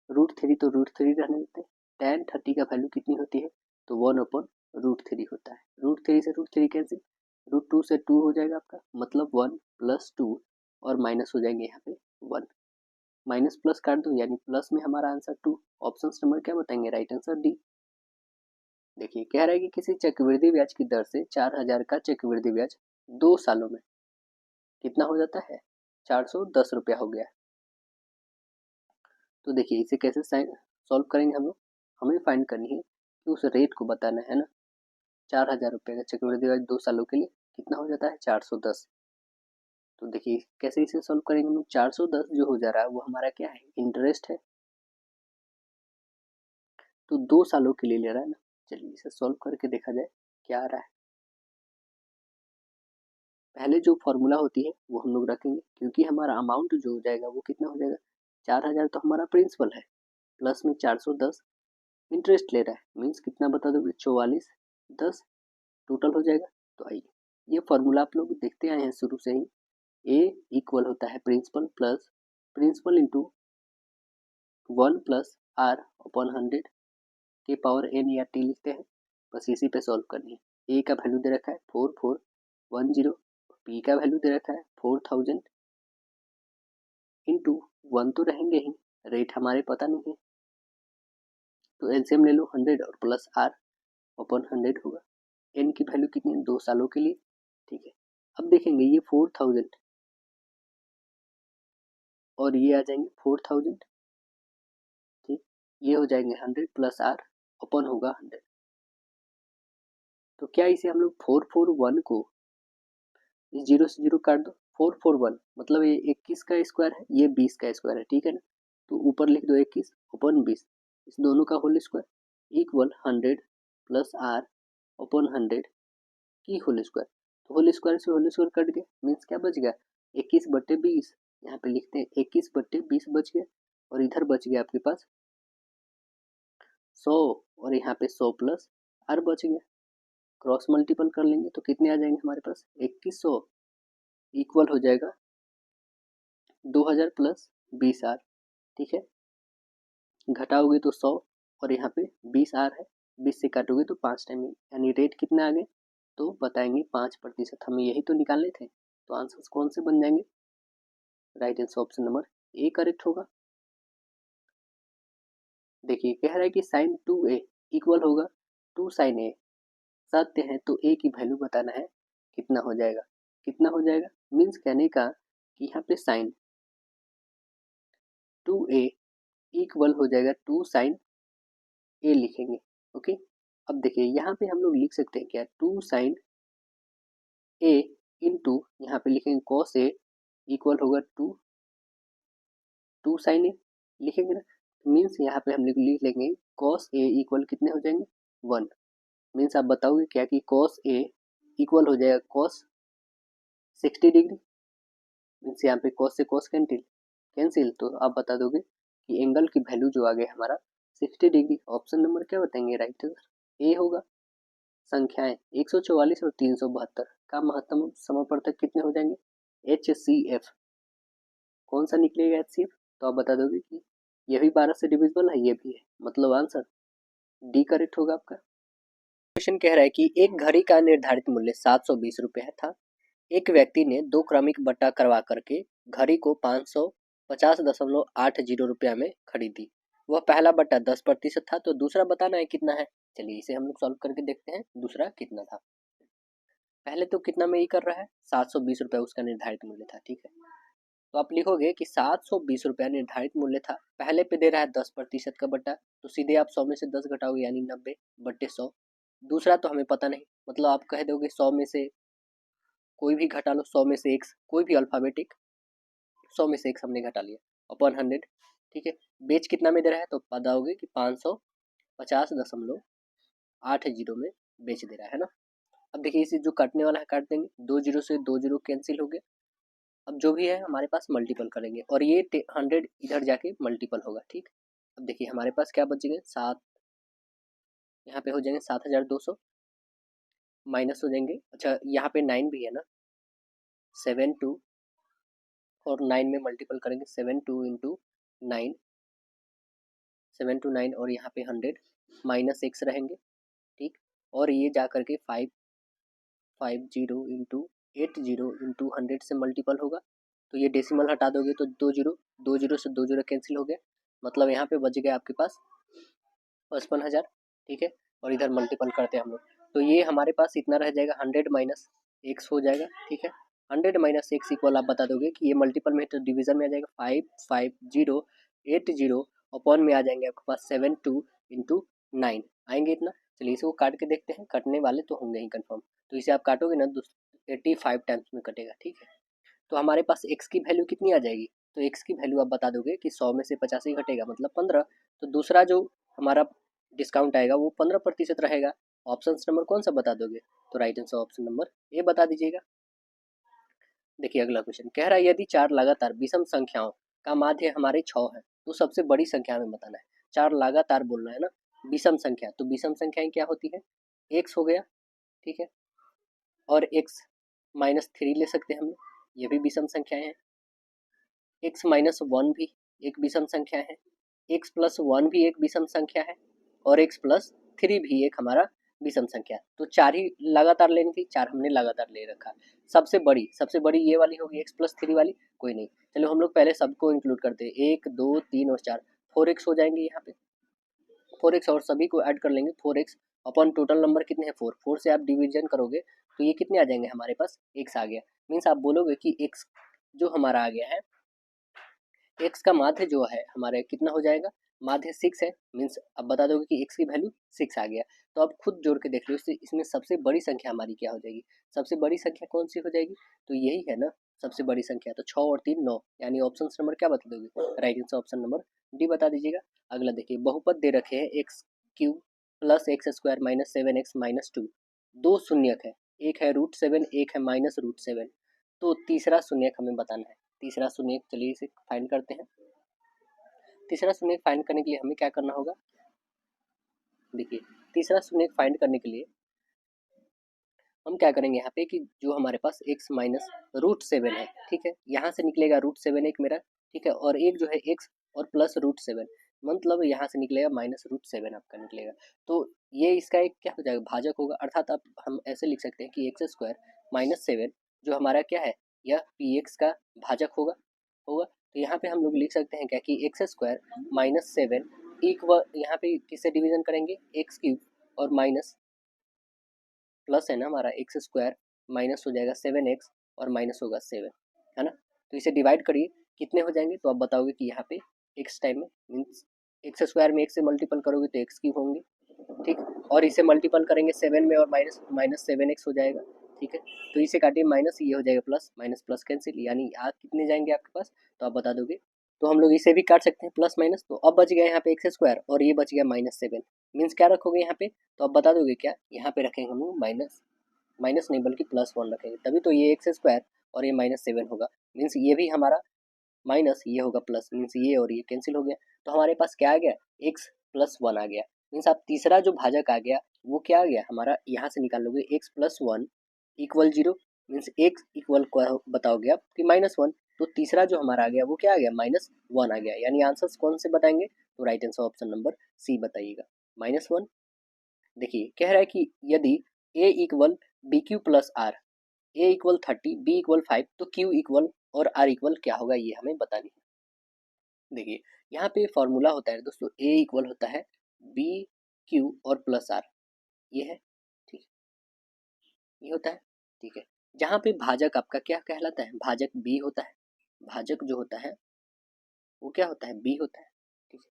रूट थ्री तो रूट थ्री रहने देते हैं, टेन 30 का वैल्यू कितनी होती है, तो वन अपन रूट थ्री होता है, रूट थ्री से root three cancel, root two से टू हो जाएगा आपका, मतलब वन प्लस टू और माइनस हो जाएंगे यहाँ पे वन, माइनस प्लस काट दो यानी प्लस में हमारा आंसर टू, ऑप्शन नंबर क्या बताएंगे, राइट आंसर डी। देखिए कह रहा है कि किसी चक्रवृद्धि ब्याज की दर से 4000 का चक्रवृद्धि ब्याज 2 सालों में कितना हो जाता है, 410 रुपया हो गया। तो देखिए इसे कैसे सॉल्व करेंगे हम लोग, हमें फाइंड करनी है कि उस रेट को बताना है ना, 4000 रुपये का चक्रवृद्धि ब्याज 2 सालों के लिए कितना हो जाता है 410। तो देखिए कैसे इसे सॉल्व करेंगे हम लोग, 410 जो हो जा रहा है वो हमारा क्या है, इंटरेस्ट है, तो 2 सालों के लिए ले रहा है ना, चलिए इसे सॉल्व करके देखा जाए क्या आ रहा है। पहले जो फॉर्मूला होती है वो हम लोग रखेंगे, क्योंकि हमारा अमाउंट जो हो जाएगा वो कितना हो जाएगा, 4000 तो हमारा प्रिंसिपल है, प्लस में 410 इंटरेस्ट ले रहा है, मीन्स कितना बता दोगे 4410 टोटल हो जाएगा। तो आइए ये फॉर्मूला आप लोग देखते आए हैं शुरू से ही, ए इक्वल होता है principal plus principal into one plus R upon 100 के पावर एन या टी लिखते हैं, बस इसी पे सॉल्व करनी है। ए का वैल्यू दे रखा है 4410, पी का वैल्यू दे रखा है 4000 इंटू वन तो रहेंगे ही, रेट हमारे पता नहीं है, तो एलसीएम ले लो 100 और प्लस आर अपॉन 100 होगा, एन की वैल्यू कितनी है 2 सालों के लिए, ठीक है। अब देखेंगे ये 4000 और ये आ जाएंगे 4000, ठीक, ये हो जाएंगे 100 प्लस आर अपन होगा 100, तो क्या इसे हम लोग 441 को इस जीरो से जीरो काट दो, 441 मतलब ये 21 का स्क्वायर है, ये 20 का स्क्वायर है, ठीक है ना, तो ऊपर लिख दो 21 अपन 20, इस दोनों का whole square equal 100 plus R अपन 100 की होल स्क्वायर, तो होल स्क्वायर से होल स्क्वायर कट गया, मीन्स क्या बच गया 21/20, यहाँ पे लिखते हैं 21/20 बच गया, और इधर बच गया आपके पास 100 और यहाँ पे 100 प्लस आर बच गया। क्रॉस मल्टीपल कर लेंगे तो कितने आ जाएंगे हमारे पास 2100 इक्वल हो जाएगा 2000 प्लस 20R। ठीक है, घटाओगे तो 100 और यहाँ पे 20R है, 20 से काटोगे तो 5 टाइम, यानी रेट कितने आ गए तो बताएंगे 5%। हमें यही तो निकालने थे, तो आंसर्स कौन से बन जाएंगे? Right answer option number A correct होगा। देखिए कह रहा है कि साइन 2A इक्वल होगा 2 साइन ए। सत्य है तो ए की वैल्यू बताना है, कितना हो जाएगा? कितना हो जाएगा मीन्स कहने का कि यहाँ पे साइन 2A इक्वल हो जाएगा 2 साइन ए लिखेंगे। ओके, अब देखिए यहाँ पे हम लोग लिख सकते हैं क्या 2 साइन ए इंटू यहाँ पे लिखेंगे कॉस ए इक्वल होगा 2 साइन ए लिखेंगे ना, मीन्स यहाँ पे हम लोग लिख लेंगे कॉस ए इक्वल कितने हो जाएंगे 1। मीन्स आप बताओगे क्या कि कॉस ए इक्वल हो जाएगा कॉस 60 डिग्री। मीन्स यहाँ पे कॉस से कॉस कैंसिल तो आप बता दोगे कि एंगल की वैल्यू जो आ गया हमारा 60 डिग्री। ऑप्शन नंबर क्या बताएंगे? राइट आंसर ए होगा। संख्याएं 144 और 372 का महत्तम समापवर्तक कितने हो जाएंगे? HCF। कौन सा निकलेगा HCF? तो आप बता दोगे कि ये भी 12 से डिविजिबल है, ये भी है, मतलब आंसर डी करेक्ट होगा आपका। क्वेश्चन कह रहा है कि एक घड़ी का निर्धारित मूल्य 720 रुपये था। एक व्यक्ति ने 2 क्रमिक बट्टा करवा करके घड़ी को 550.80 रुपया में खरीदी। वह पहला बट्टा 10% था, तो दूसरा बताना है कितना है। चलिए इसे हम लोग सॉल्व करके देखते हैं, दूसरा कितना था। पहले तो कितना में ही कर रहा है 720 रुपया उसका निर्धारित मूल्य था। ठीक है, तो आप लिखोगे कि 720 रुपया निर्धारित मूल्य था, पहले पे दे रहा है 10% का बट्टा, तो सीधे आप 100 में से 10 घटाओगे यानी 90/100। दूसरा तो हमें पता नहीं, मतलब आप कह दोगे 100 में से कोई भी घटा लो, 100 में से x कोई भी अल्फाबेटिक, 100 में से x हमने घटा लिया अपॉन 100। ठीक है, बेच कितना में दे रहा है तो बताओगे कि 550.80 में बेच दे रहा है ना। अब देखिए इसे जो काटने वाला है काट देंगे, 2 जीरो से 2 जीरो कैंसिल हो गया। अब जो भी है हमारे पास मल्टीपल करेंगे और ये 100 इधर जाके मल्टीपल होगा। ठीक, अब देखिए हमारे पास क्या बचेंगे 7, यहाँ पे हो जाएंगे 7200 माइनस हो जाएंगे। अच्छा यहाँ पे 9 भी है ना, 7 2 और 9 में मल्टीपल करेंगे, 7 2 इंटू 9, 7 2 9 और यहाँ पे 100 माइनस एक्स रहेंगे। ठीक, और ये जा करके 550 इंटू 80 इंटू 100 से मल्टीपल होगा, तो ये डेसिमल हटा दोगे तो 2 जीरो, 2 जीरो से 2 जीरो कैंसिल हो गया, मतलब यहाँ पे बच गया आपके पास 55,000। ठीक है, और इधर मल्टीपल करते हैं हम लोग, तो ये हमारे पास इतना रह जाएगा 100 माइनस एक्स हो जाएगा। ठीक है, 100 माइनस एक्स इक्वल आप बता दोगे कि ये मल्टीपल में तो डिवीजन में आ जाएगा 55080 अपॉन में आ जाएंगे आपके पास 72 इंटू 9 आएंगे इतना। चलिए इसको काट के देखते हैं, कटने वाले तो होंगे ही कन्फर्म, तो इसे आप काटोगे ना 85 टाइम्स में कटेगा। ठीक है, तो हमारे पास x की वैल्यू कितनी आ जाएगी, तो x की वैल्यू आप बता दोगे कि 100 में से 50 ही घटेगा मतलब 15, तो दूसरा जो हमारा डिस्काउंट आएगा वो 15% रहेगा। ऑप्शन नंबर कौन सा बता दोगे? तो राइट आंसर ऑप्शन नंबर ए बता दीजिएगा। देखिए अगला क्वेश्चन कह रहा है यदि 4 लगातार विषम संख्याओं का माध्य हमारे 6 है तो सबसे बड़ी संख्या में बताना है। 4 लगातार बोलना है ना, विषम संख्या, तो विषम संख्याएं क्या होती है? x हो गया, ठीक है, और x -3 ले सकते हैं हम लोग, ये भी विषम संख्याएं हैं। x -1 भी एक विषम संख्या है, x +1 भी एक विषम संख्या है, और x +3 भी एक हमारा विषम संख्या। तो 4 ही लगातार लेनी थी, 4 हमने लगातार ले रखा। सबसे बड़ी ये वाली होगी x +3 वाली, कोई नहीं, चलो हम लोग पहले सबको इंक्लूड करते हैं, 1 2 3 और 4, 4x हो जाएंगे यहाँ पे, 4x और सभी को ऐड कर लेंगे, 4x अपॉन टोटल नंबर कितने हैं 4, 4 से आप डिवीजन करोगे तो ये कितने आ जाएंगे हमारे पास x आ गया। मीन्स आप बोलोगे कि x जो हमारा आ गया है, x का माध्य जो है हमारे कितना हो जाएगा, माध्य 6 है, मीन्स अब बता दोगे कि x की वैल्यू 6 आ गया। तो आप खुद जोड़ के देख लो, इसमें सबसे बड़ी संख्या हमारी क्या हो जाएगी, सबसे बड़ी संख्या कौन सी हो जाएगी, तो यही है ना सबसे बड़ी संख्या, तो 6 और 3 9, यानी ऑप्शन नंबर क्या बता दोगे? Right answer option number D बता दीजिएगा। अगला देखिए बहुपद दे रखे हैं x³ +x² -7x-2, दो शून्यक है, एक है √7 एक है -√7, तो तीसरा शून्यक हमें बताना है। तीसरा शून्यक चलिए इसे फाइंड करते हैं। तीसरा शून्यक फाइंड करने के लिए हमें क्या करना होगा, देखिए तीसरा शून्यक फाइंड करने के लिए हम क्या करेंगे यहाँ पे कि जो हमारे पास x माइनस रूट 7 है, ठीक है, यहाँ से निकलेगा रूट 7 एक मेरा, ठीक है, और एक जो है x और प्लस रूट 7, मतलब यहाँ से निकलेगा माइनस रूट 7 आपका निकलेगा। तो ये इसका एक क्या हो जाएगा, भाजक होगा, अर्थात आप हम ऐसे लिख सकते हैं कि एक्स स्क्वायर माइनस 7 जो हमारा क्या है, यह पी एक्स का भाजक होगा होगा तो यहाँ पे हम लोग लिख सकते हैं क्या कि एक्स स्क्वायर माइनस 7 इक्वल, यहाँ पे किससे डिवीजन करेंगे, एक्स क्यूब और माइनस प्लस है ना हमारा एक्स स्क्वायर, माइनस हो जाएगा 7x और माइनस होगा 7, है ना। तो इसे डिवाइड करिए, कितने हो जाएंगे, तो आप बताओगे कि यहाँ पे x टाइम में मीन्स एक्स स्क्वायर में x से मल्टीपल करोगे तो एक्स क्यूब होंगे, ठीक, और इसे मल्टीपल करेंगे 7 में और माइनस माइनस 7x हो जाएगा, ठीक है। तो इसे काटिए माइनस, ये हो जाएगा प्लस, माइनस प्लस कैंसिल, यानी आज कितने जाएंगे आपके पास, तो आप बता दोगे। तो हम लोग इसे भी काट सकते हैं प्लस माइनस, तो अब बच गया यहाँ पे एक्स स्क्वायर और ये बच गया माइनस 7, मीन्स क्या रखोगे यहाँ पे, तो आप बता दोगे क्या, यहाँ पे रखेंगे हम लोग माइनस, माइनस नहीं बल्कि प्लस 1 रखेंगे, तभी तो ये एक्स स्क्वायर और ये माइनस 7 होगा, मीन्स ये भी हमारा माइनस, ये होगा प्लस, मीन्स ये और ये कैंसिल हो गया। तो हमारे पास क्या आ गया, एक्स प्लस 1 आ गया, मीन्स आप तीसरा जो भाजक आ गया वो क्या आ गया हमारा, यहाँ से निकाल लोगे x plus 1 equal 0, means x equal बताओगे आप कि माइनस 1, तो तीसरा जो हमारा आ गया वो क्या आ गया, माइनस 1 आ गया, यानी आंसर्स कौन से बताएंगे, तो right answer option number C बताइएगा, माइनस 1। देखिए कह रहा है कि यदि a equal B Q plus R, A equal 30, B equal 5, तो क्यू इक्वल और आर इक्वल क्या होगा, ये हमें बतानी है। देखिए यहाँ पे फॉर्मूला होता है दोस्तों, ए इक्वल होता है बी क्यू और प्लस आर, ये है, ठीक, ये होता है, ठीक है। जहाँ पे भाजक आपका क्या कहलाता है, भाजक बी होता है, भाजक जो होता है वो क्या होता है, बी होता है, ठीक है।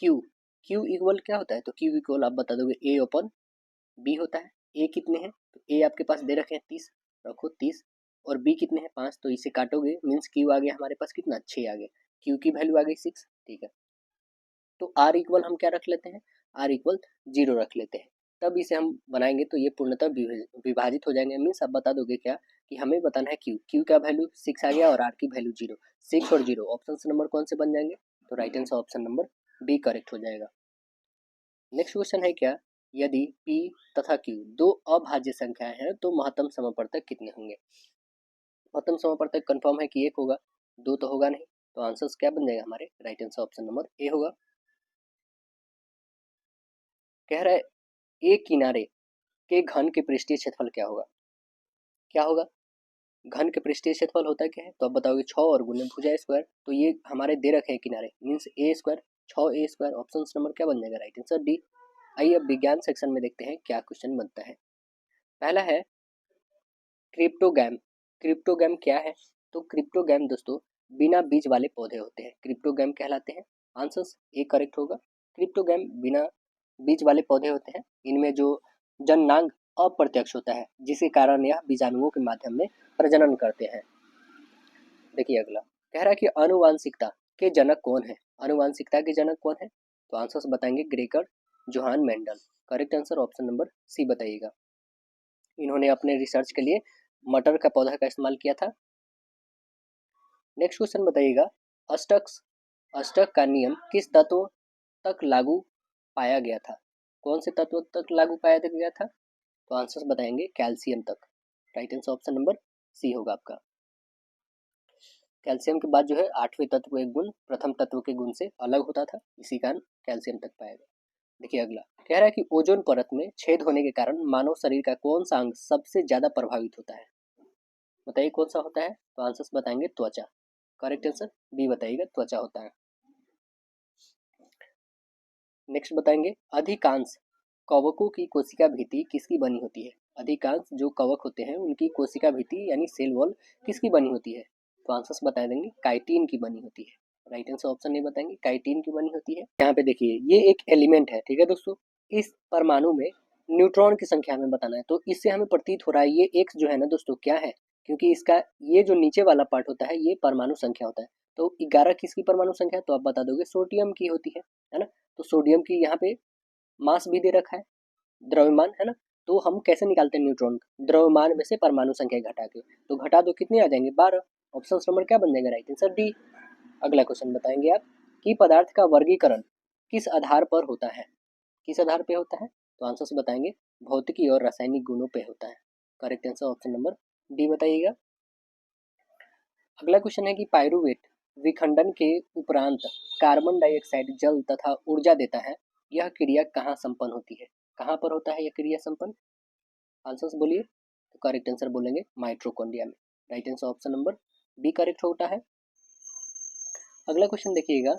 क्यू, क्यू इक्वल क्या होता है, तो क्यू इक्वल आप बता दोगे ए ओपन बी होता है। ए कितने हैं, तो ए आपके पास दे रखे हैं 30, रखो 30, और बी कितने हैं 5, तो इसे काटोगे मीन्स क्यू आ गया हमारे पास कितना, 6 आ गया, क्यू की वैल्यू आ गई 6, ठीक है। तो आर इक्वल हम क्या रख लेते हैं, आर इक्वल 0 रख लेते हैं, तब इसे हम बनाएंगे तो ये पूर्णतः विभाजित हो जाएंगे, मीन्स आप बता दोगे क्या कि हमें बताना है क्यू, क्यू का वैल्यू 6 आ गया और आर की वैल्यू 0, 6 और 0 ऑप्शन नंबर कौन से बन जाएंगे, तो right answer option number B correct हो जाएगा। नेक्स्ट क्वेश्चन है क्या, यदि P तथा Q दो अभाज्य संख्याएं हैं तो महत्तम समापवर्तक कितने होंगे। महत्तम समापवर्तक कंफर्म है कि एक होगा, दो तो होगा नहीं, तो आंसर्स क्या बन जाएगा हमारे, राइट आंसर ऑप्शन नंबर ए होगा। कह रहा है एक किनारे के घन के पृष्ठीय क्षेत्रफल क्या होगा, क्या होगा, घन के पृष्ठीय क्षेत्रफल होता है क्या है, तो आप बताओगे 6 और गुने भुजा स्क्वायर, तो ये हमारे दे रखे हैं किनारे, मीन्स ए स्क्वायर, 6 ए स्क्वायर, ऑप्शन नंबर क्या बन जाएगा, राइट आंसर डी। आइए अब विज्ञान सेक्शन में देखते हैं क्या क्वेश्चन बनता है। पहला है क्रिप्टोगैम, क्रिप्टोगैम क्या है, तो क्रिप्टोगैम दोस्तों बिना बीज वाले पौधे होते हैं, क्रिप्टोगैम कहलाते हैं, आंसर्स ए करेक्ट होगा। क्रिप्टोगैम बिना बीज वाले पौधे होते हैं, इनमें जो जननांग अप्रत्यक्ष होता है जिसके कारण यह बीजाणुओं के माध्यम में प्रजनन करते हैं। देखिए अगला कह रहा है कि आनुवांशिकता के जनक कौन है, आनुवांशिकता के जनक कौन है, तो आंसर्स बताएंगे Gregor Johann Mendel, correct answer option number C बताइएगा। इन्होंने अपने रिसर्च के लिए मटर का पौधा का इस्तेमाल किया था। नेक्स्ट क्वेश्चन बताइएगा, अष्टक अष्टक का नियम किस तत्व तक लागू पाया गया था, कौन से तत्व तक लागू पाया गया था, तो आंसर्स बताएंगे कैल्शियम तक, right answer option number C होगा आपका। कैल्शियम के बाद जो है आठवें तत्व एक गुण प्रथम तत्व के गुण से अलग होता था, इसी कारण कैल्शियम तक पाया गया। देखिए अगला कह रहा है कि ओजोन परत में छेद होने के कारण मानव शरीर का कौन सा अंग सबसे ज्यादा प्रभावित होता है, बताइए कौन सा होता है, तो आंसर्स बताएंगे त्वचा, करेक्ट आंसर बी बताइएगा त्वचा होता है। नेक्स्ट बताएंगे अधिकांश कवकों की कोशिका भित्ति किसकी बनी होती है, अधिकांश जो कवक होते हैं उनकी कोशिका भित्ति यानी सेल वॉल किसकी बनी होती है, तो आंसर्स बता देंगे काइटिन की बनी होती है, राइट आंसर ऑप्शन नहीं बताएंगे काइटिन की बनी होती है। यहाँ पे देखिए ये एक एलिमेंट है, ठीक है दोस्तों, इस परमाणु में न्यूट्रॉन की संख्या हमें बताना है, तो इससे हमें प्रतीत हो रहा है ये एक्स जो है ना दोस्तों क्या है, क्योंकि इसका ये जो नीचे वाला पार्ट होता है ये परमाणु संख्या होता है, तो 11 किसकी परमाणु संख्या है, तो आप बता दोगे सोडियम की होती है ना। तो सोडियम की यहाँ पे मास भी दे रखा है, द्रव्यमान है ना, तो हम कैसे निकालते हैं न्यूट्रॉन, द्रव्यमान में से परमाणु संख्या घटा के, तो घटा दो कितने आ जाएंगे 12, ऑप्शन नंबर क्या बन जाएगा, राइट आंसर डी। अगला क्वेश्चन बताएंगे आप कि पदार्थ का वर्गीकरण किस आधार पर होता है, किस आधार पे होता है, तो आंसर्स बताएंगे भौतिकी और रासायनिक गुणों पे होता है, correct answer option number D बताइएगा। अगला क्वेश्चन है कि पायरुवेट विखंडन के उपरांत कार्बन डाइऑक्साइड जल तथा ऊर्जा देता है, यह क्रिया कहाँ संपन्न होती है? कहाँ पर होता है यह क्रिया संपन्न? आंसर्स बोलिए। तो करेक्ट आंसर बोलेंगे माइटोकॉन्ड्रिया में। Right answer option number B correct होता है। अगला क्वेश्चन देखिएगा,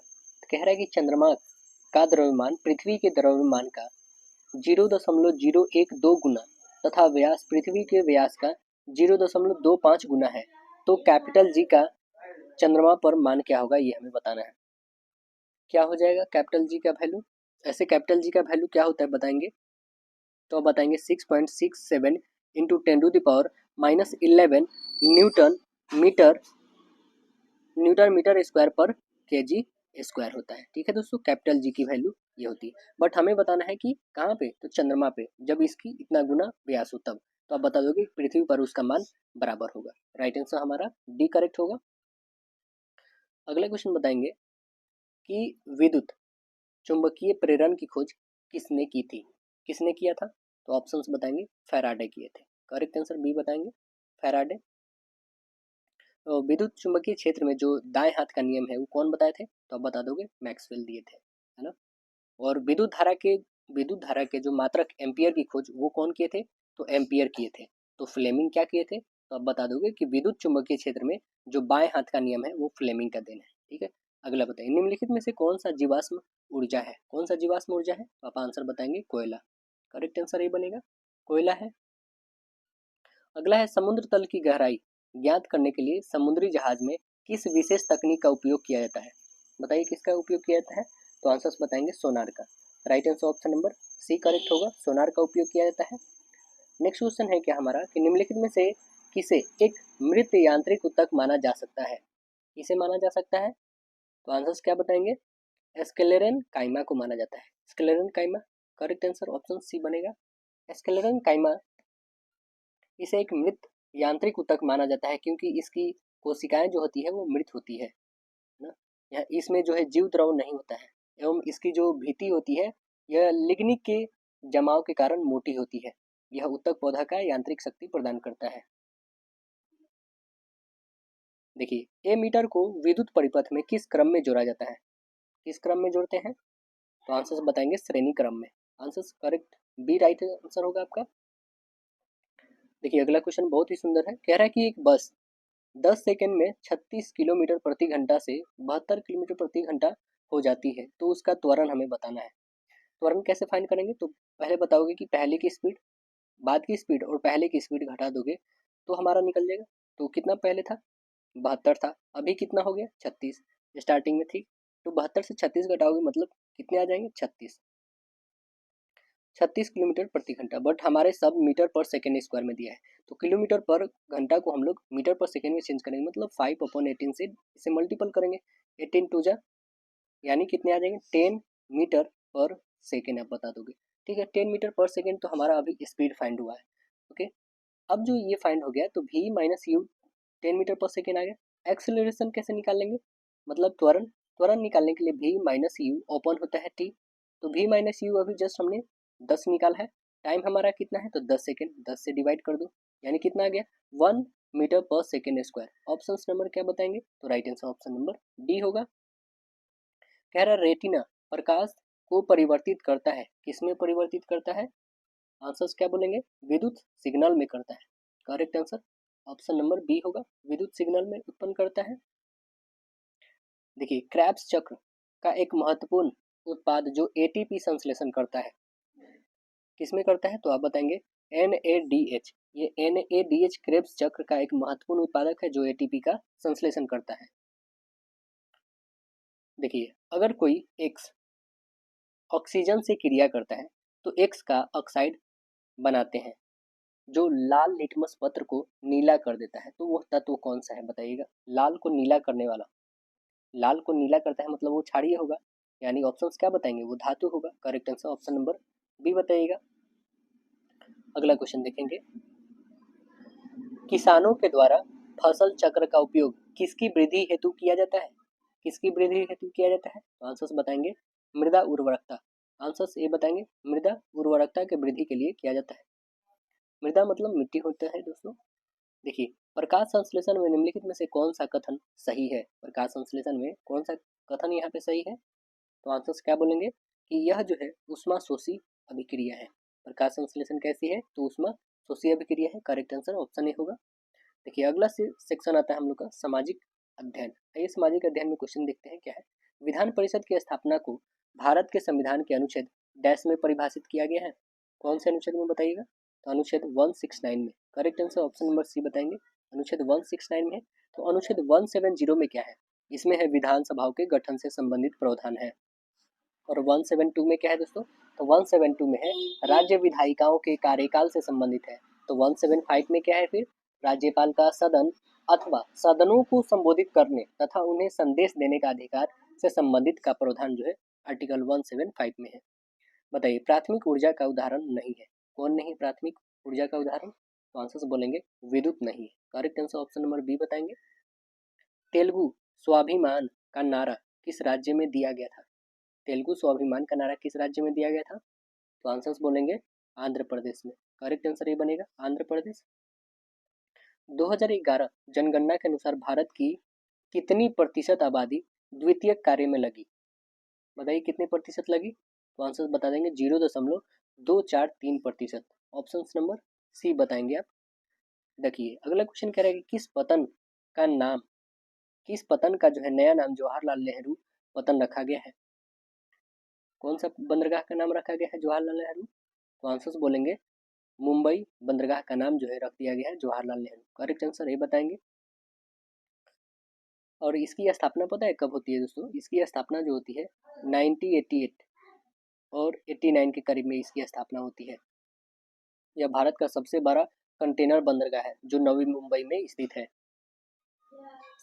कह रहा है कि चंद्रमा का द्रव्यमान पृथ्वी के द्रव्यमान का 0.012 गुना तथा व्यास पृथ्वी के व्यास का 0.25 गुना है, तो कैपिटल जी का चंद्रमा पर मान क्या होगा, ये हमें बताना है। क्या हो जाएगा कैपिटल जी का वैल्यू? ऐसे कैपिटल जी का वैल्यू क्या होता है बताएंगे? तो आप बताएंगे 6.67 इंटू 10⁻⁻11 न्यूटन मीटर स्क्वायर पर केजी स्क्वायर होता है। ठीक है दोस्तों, कैपिटल जी की वैल्यू ये होती है। बट हमें बताना है कि कहाँ पे, तो चंद्रमा पे, जब इसकी इतना गुना व्यास हो तब। तो आप बता दोगे पृथ्वी पर उसका मान बराबर होगा। राइट आंसर हमारा डी करेक्ट होगा। अगला क्वेश्चन बताएंगे कि विद्युत चुंबकीय प्रेरण की खोज किसने की थी? किसने किया था? तो ऑप्शंस बताएंगे, फैराडे किए थे। करेक्ट आंसर बी बताएंगे, फैराडे। विद्युत चुंबकीय क्षेत्र में जो दाएं हाथ का नियम है वो कौन बताए थे? तो आप बता दोगे मैक्सवेल दिए थे, है ना। और विद्युत धारा के जो मात्रक एम्पियर की खोज वो कौन किए थे? तो एम्पियर किए थे। तो फ्लेमिंग क्या किए थे? तो आप बता दोगे कि विद्युत चुंबकीय क्षेत्र में जो बाएं हाथ का नियम है वो फ्लेमिंग का देन है। ठीक है। अगला बताइए, निम्नलिखित में से कौन सा जीवाश्म ऊर्जा है? कौन सा जीवाश्म ऊर्जा है? तो आप आंसर बताएंगे कोयला। करेक्ट आंसर ये बनेगा, कोयला है। अगला है समुद्र तल की गहराई ज्ञात करने के लिए समुद्री जहाज में किस विशेष तकनीक का उपयोग किया जाता है? बताइए किसका उपयोग किया जाता है? तो आंसर्स बताएंगे सोनार का। Right answer option number C correct होगा, सोनार का उपयोग किया जाता है। नेक्स्ट क्वेश्चन है क्या हमारा कि निम्नलिखित में से किसे एक मृत यांत्रिक ऊतक माना जा सकता है? किसे माना जा सकता है? तो आंसर्स क्या बताएंगे? एस्केलेरन काइमा को माना जाता है। एस्केलेरन काइमा, करेक्ट आंसर ऑप्शन सी बनेगा। एस्केलेरन काइमा, इसे एक मृत यांत्रिक ऊतक माना जाता है क्योंकि इसकी कोशिकाएं जो होती है वो मृत होती है ना। यह इसमें जो है जीव द्रव नहीं होता है, एवं इसकी जो भित्ति होती है यह लिग्निक के जमाव के कारण मोटी होती है। यह ऊतक पौधा का यांत्रिक शक्ति प्रदान करता है। देखिए, ए मीटर को विद्युत परिपथ में किस क्रम में जोड़ा जाता है? किस क्रम में जोड़ते हैं? तो आंसर्स बताएंगे श्रेणी क्रम में। Answers correct B right answer होगा आपका। देखिए अगला क्वेश्चन बहुत ही सुंदर है, कह रहा है कि एक बस 10 सेकंड में 36 किलोमीटर प्रति घंटा से 72 किलोमीटर प्रति घंटा हो जाती है, तो उसका त्वरण हमें बताना है। त्वरण कैसे फाइंड करेंगे? तो पहले बताओगे कि पहले की स्पीड, बाद की स्पीड और पहले की स्पीड घटा दोगे तो हमारा निकल जाएगा। तो कितना पहले था? 72 था। अभी कितना हो गया? 36। स्टार्टिंग में थी, तो 72 से 36 घटाओगे मतलब कितने आ जाएंगे? 36 किलोमीटर प्रति घंटा। बट हमारे सब मीटर पर सेकेंड स्क्वायर में दिया है, तो किलोमीटर पर घंटा को हम लोग मीटर पर सेकेंड में चेंज करेंगे, मतलब 5/18 से इसे मल्टीपल करेंगे। 18 टू जा यानी कितने आ जाएंगे? 10 मीटर पर सेकेंड आप बता दोगे। ठीक है, 10 मीटर पर सेकेंड तो हमारा अभी स्पीड फाइंड हुआ है। ओके, अब जो ये फाइंड हो गया तो v माइनस यू 10 मीटर पर सेकेंड आ गया। एक्सेलरेशन कैसे निकालेंगे? मतलब त्वरण, त्वरण निकालने के लिए v माइनस यू ओपन होता है t, तो v माइनस यू अभी जस्ट हमने 10 निकाला है। टाइम हमारा कितना है? तो 10 सेकेंड। 10 से डिवाइड कर दो यानी कितना आ गया? 1 मीटर पर सेकेंड स्क्वायर। ऑप्शन नंबर क्या बताएंगे? तो right answer option number D होगा। कह रहा रेटिना प्रकाश को परिवर्तित करता है, किसमें परिवर्तित करता है? आंसर्स क्या बोलेंगे? विद्युत सिग्नल में करता है। Correct answer option number B होगा, विद्युत सिग्नल में उत्पन्न करता है। देखिए, क्रेब्स चक्र का एक महत्वपूर्ण उत्पाद जो एटीपी संश्लेषण करता है, किसमें करता है? तो आप बताएंगे NADH। ये NADH क्रेब्स चक्र का एक महत्वपूर्ण उत्पादक है जो एटीपी का संश्लेषण करता है। देखिए, अगर कोई X ऑक्सीजन से क्रिया करता है तो X का ऑक्साइड बनाते हैं जो लाल लिटमस पत्र को नीला कर देता है, तो वह तत्व कौन सा है बताइएगा? लाल को नीला करने वाला, लाल को नीला करता है मतलब वो क्षारीय होगा, यानी ऑप्शंस क्या बताएंगे? वो धातु होगा। Correct answer option number B बताइएगा। अगला क्वेश्चन देखेंगे, किसानों के द्वारा फसल चक्र का उपयोग किसकी वृद्धि हेतु किया जाता है? किसकी वृद्धि हेतु किया जाता है? तो आंसर्स बताएंगे मृदा उर्वरकता। आंसर्स ये बताएंगे मृदा उर्वरकता के वृद्धि के लिए किया जाता है। मृदा मतलब मिट्टी होता है दोस्तों। देखिए, प्रकाश संश्लेषण में निम्नलिखित में से कौन सा कथन सही है? प्रकाश संश्लेषण में कौन सा कथन यहाँ पे सही है? तो आंसर क्या बोलेंगे कि यह जो है ऊष्मा शोषी अभिक्रिया है। प्रकाश संश्लेषण कैसी है? तो ऊष्मा शोषी अभिक्रिया है। करेक्ट आंसर ऑप्शन ए होगा। देखिए, अगला सेक्शन आता है हम लोग का सामाजिक अध्ययन। ये सामाजिक अध्ययन में क्वेश्चन देखते हैं क्या है। विधान परिषद की स्थापना को भारत के संविधान के अनुच्छेद डैश में परिभाषित किया गया है। कौन से अनुच्छेद में बताइएगा? तो अनुच्छेद 169 में। Correct answer option number C बताएंगे। अनुच्छेद 169 में है। तो अनुच्छेद 170 में क्या है? इसमें है विधानसभाओं के गठन से संबंधित प्रावधान है। और 172 में क्या है दोस्तों? तो 172 में है राज्य विधायिकाओं के कार्यकाल से संबंधित है। तो 175 में क्या है फिर? राज्यपाल का सदन अथवा सदनों को संबोधित करने तथा उन्हें संदेश देने का अधिकार से संबंधित का प्रावधान जो है आर्टिकल 175 में है। बताइए, प्राथमिक ऊर्जा का उदाहरण नहीं है। कौन नहीं प्राथमिक ऊर्जा का उदाहरण? तो आंसर बोलेंगे विद्युत नहीं है। Correct answer option number B बताएंगे। तेलुगु स्वाभिमान का नारा किस राज्य में दिया गया था? तेलुगु स्वाभिमान का नारा किस राज्य में दिया गया था? तो आंसर्स बोलेंगे आंध्र प्रदेश में। करेक्ट आंसर ये बनेगा आंध्र प्रदेश। 2011 जनगणना के अनुसार भारत की कितनी प्रतिशत आबादी द्वितीयक कार्य में लगी? बताइए कितनी प्रतिशत लगी? तो आंसर बता देंगे 0.243%। ऑप्शन नंबर सी बताएंगे आप। देखिए, अगला क्वेश्चन कह रहा है कि किस पतन का जो है नया नाम जवाहरलाल नेहरू पतन रखा गया है? कौन सा बंदरगाह का नाम रखा गया है जवाहरलाल नेहरू? तो आंसर्स बोलेंगे मुंबई बंदरगाह का नाम जो है रख दिया गया है जवाहरलाल नेहरू। करेक्ट आंसर ये बताएंगे। और इसकी स्थापना पता है कब होती है दोस्तों? इसकी स्थापना जो होती है 1988 और 89 के करीब में इसकी स्थापना होती है। यह भारत का सबसे बड़ा कंटेनर बंदरगाह है जो नवी मुंबई में स्थित है।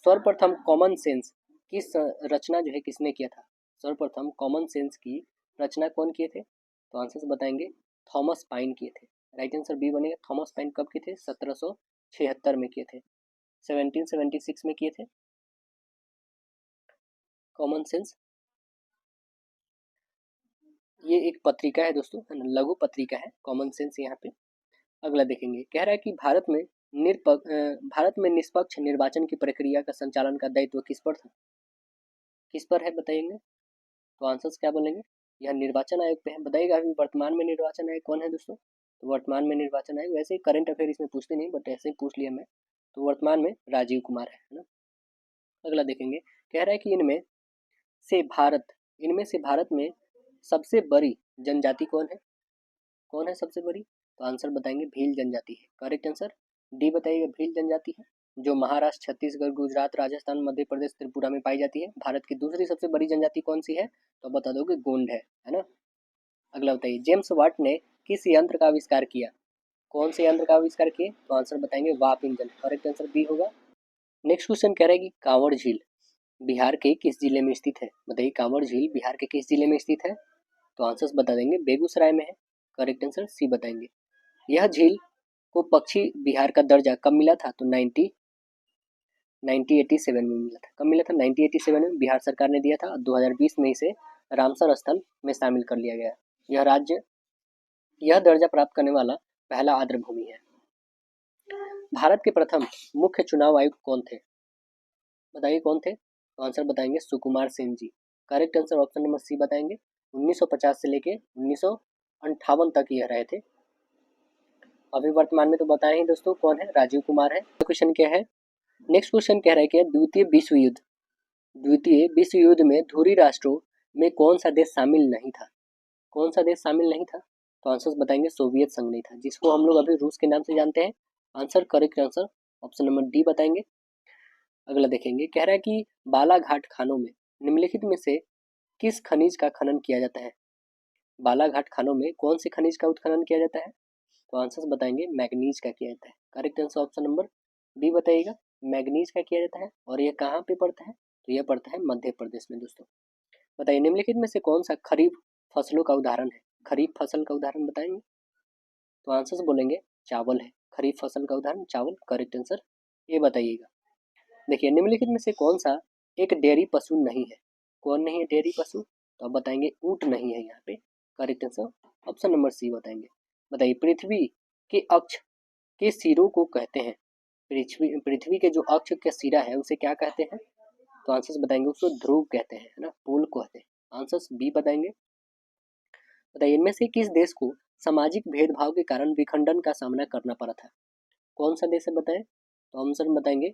सर्वप्रथम कॉमन सेंस की रचना जो है किसने किया था? सर्वप्रथम कॉमन सेंस की रचना कौन किए थे? तो आंसर्स बताएंगे थॉमस पाइन किए थे। राइट आंसर बी बनेगा। थॉमस पाइन कब किए थे? 1776 में किए थे। 1776 में किए थे कॉमन सेंस। ये एक पत्रिका है दोस्तों, लघु पत्रिका है कॉमन सेंस। यहाँ पे अगला देखेंगे, कह रहा है कि भारत में निष्पक्ष निर्वाचन की प्रक्रिया का संचालन का दायित्व किस पर था? किस पर है बताएंगे? तो आंसर्स क्या बोलेंगे? यह निर्वाचन आयोग पे है। बताइएगा अभी वर्तमान में निर्वाचन आयोग कौन है दोस्तों? तो वर्तमान में निर्वाचन आयोग, वैसे ही करंट अफेयर इसमें पूछते नहीं बट ऐसे ही पूछ लिया मैं। तो वर्तमान में राजीव कुमार है ना। अगला देखेंगे, कह रहा है कि इनमें से भारत में सबसे बड़ी जनजाति कौन है? कौन है सबसे बड़ी? तो आंसर बताएंगे भील जनजाति है। करेक्ट आंसर डी बताइएगा, भील जनजाति है जो महाराष्ट्र, छत्तीसगढ़, गुजरात, राजस्थान, मध्य प्रदेश, त्रिपुरा में पाई जाती है। भारत की दूसरी सबसे बड़ी जनजाति कौन सी है? तो बता दोगे गोंड है ना। अगला बताइए, जेम्स वाट ने किस यंत्र का आविष्कार किया? कौन से यंत्र का आविष्कार किए? तो आंसर बताएंगे वाप इंजन। करेक्ट आंसर बी होगा। नेक्स्ट क्वेश्चन कह रहा है कि कांवड़ झील बिहार के किस जिले में स्थित है? बताइए कांवड़ झील बिहार के किस जिले में स्थित है? तो आंसर्स बता देंगे बेगूसराय में है। करेक्ट आंसर सी बताएंगे। यह झील को पक्षी बिहार का दर्जा कब मिला था? तो 1987 में मिला था। कब मिला था? 1987 में बिहार सरकार ने दिया था। 2020 में इसे रामसर स्थल में शामिल कर लिया गया। यह दर्जा प्राप्त करने वाला पहला आर्द्र भूमि है। भारत के प्रथम मुख्य चुनाव आयुक्त कौन थे? बताइए कौन थे? तो आंसर बताएंगे Sukumar Sen ji. Correct answer option number C बताएंगे। 1950 से लेके 1958 तक यह रहे थे। अभी वर्तमान में तो बताए ही दोस्तों कौन है, राजीव कुमार है। क्वेश्चन क्या है? नेक्स्ट क्वेश्चन कह रहा है कि द्वितीय विश्व युद्ध में धुरी राष्ट्रों में कौन सा देश शामिल नहीं था? कौन सा देश शामिल नहीं था? तो आंसर बताएंगे सोवियत संघ नहीं था, जिसको हम लोग अभी रूस के नाम से जानते हैं। Answer correct answer option number D बताएंगे। अगला देखेंगे, कह रहा है कि बालाघाट खानों में निम्नलिखित में से किस खनिज का खनन किया जाता है? बालाघाट खानों में कौन से खनिज का उत्खनन किया जाता है? तो आंसर बताएंगे मैग्नीज का किया जाता है। Correct answer option number B बताइएगा, मैग्नीज का किया जाता है। और ये कहाँ पे पड़ता है? तो यह पड़ता है मध्य प्रदेश में दोस्तों। बताइए निम्नलिखित में से कौन सा खरीफ फसलों का उदाहरण है? खरीफ फसल का उदाहरण बताएंगे। तो आंसर बोलेंगे चावल है। खरीफ फसल का उदाहरण चावल। करेक्ट आंसर ये बताइएगा। देखिए निम्नलिखित में से कौन सा एक डेयरी पशु नहीं है? कौन नहीं है डेयरी पशु? तो आप बताएंगे ऊंट नहीं है यहाँ पे। Correct answer option number C बताएंगे। बताइए पृथ्वी के अक्ष के सिरों को कहते हैं? पृथ्वी के जो अक्ष का सिरा है उसे क्या कहते हैं? तो आंसर्स बताएंगे, उसको ध्रुव कहते हैं, है ना, पोल कहते हैं। आंसर्स बी बताएंगे। बताइए, इनमें से किस देश को सामाजिक भेदभाव के कारण विखंडन का सामना करना पड़ा था? कौन सा देश है बताएं? तो आंसर बताएंगे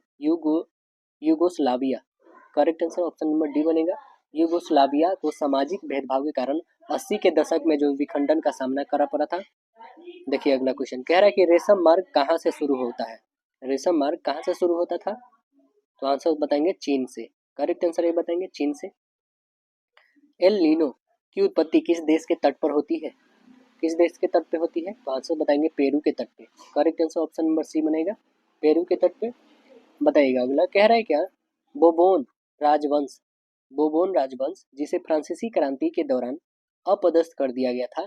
Yugoslavia. Correct answer option number D बनेगा। यूगोस्लाविया को सामाजिक भेदभाव के कारण 80 के दशक में जो विखंडन का सामना करना पड़ा था। देखिए अगला क्वेश्चन कह रहा है कि रेशम मार्ग कहाँ से शुरू होता है? रेशम मार्ग कहाँ से शुरू होता था? तो आंसर बताएंगे चीन से। करेक्ट आंसर ये बताएंगे चीन से। एल नीनो की उत्पत्ति किस देश के तट पर होती है? किस देश के तट पे होती है? तो आंसर बताएंगे पेरू के तट पे। Correct answer option number C बनेगा, पेरू के तट पे। बताइएगा अगला कह रहा है क्या, बोबोन राजवंश, बोबोन राजवंश जिसे फ्रांसीसी क्रांति के दौरान अपदस्थ कर दिया गया था,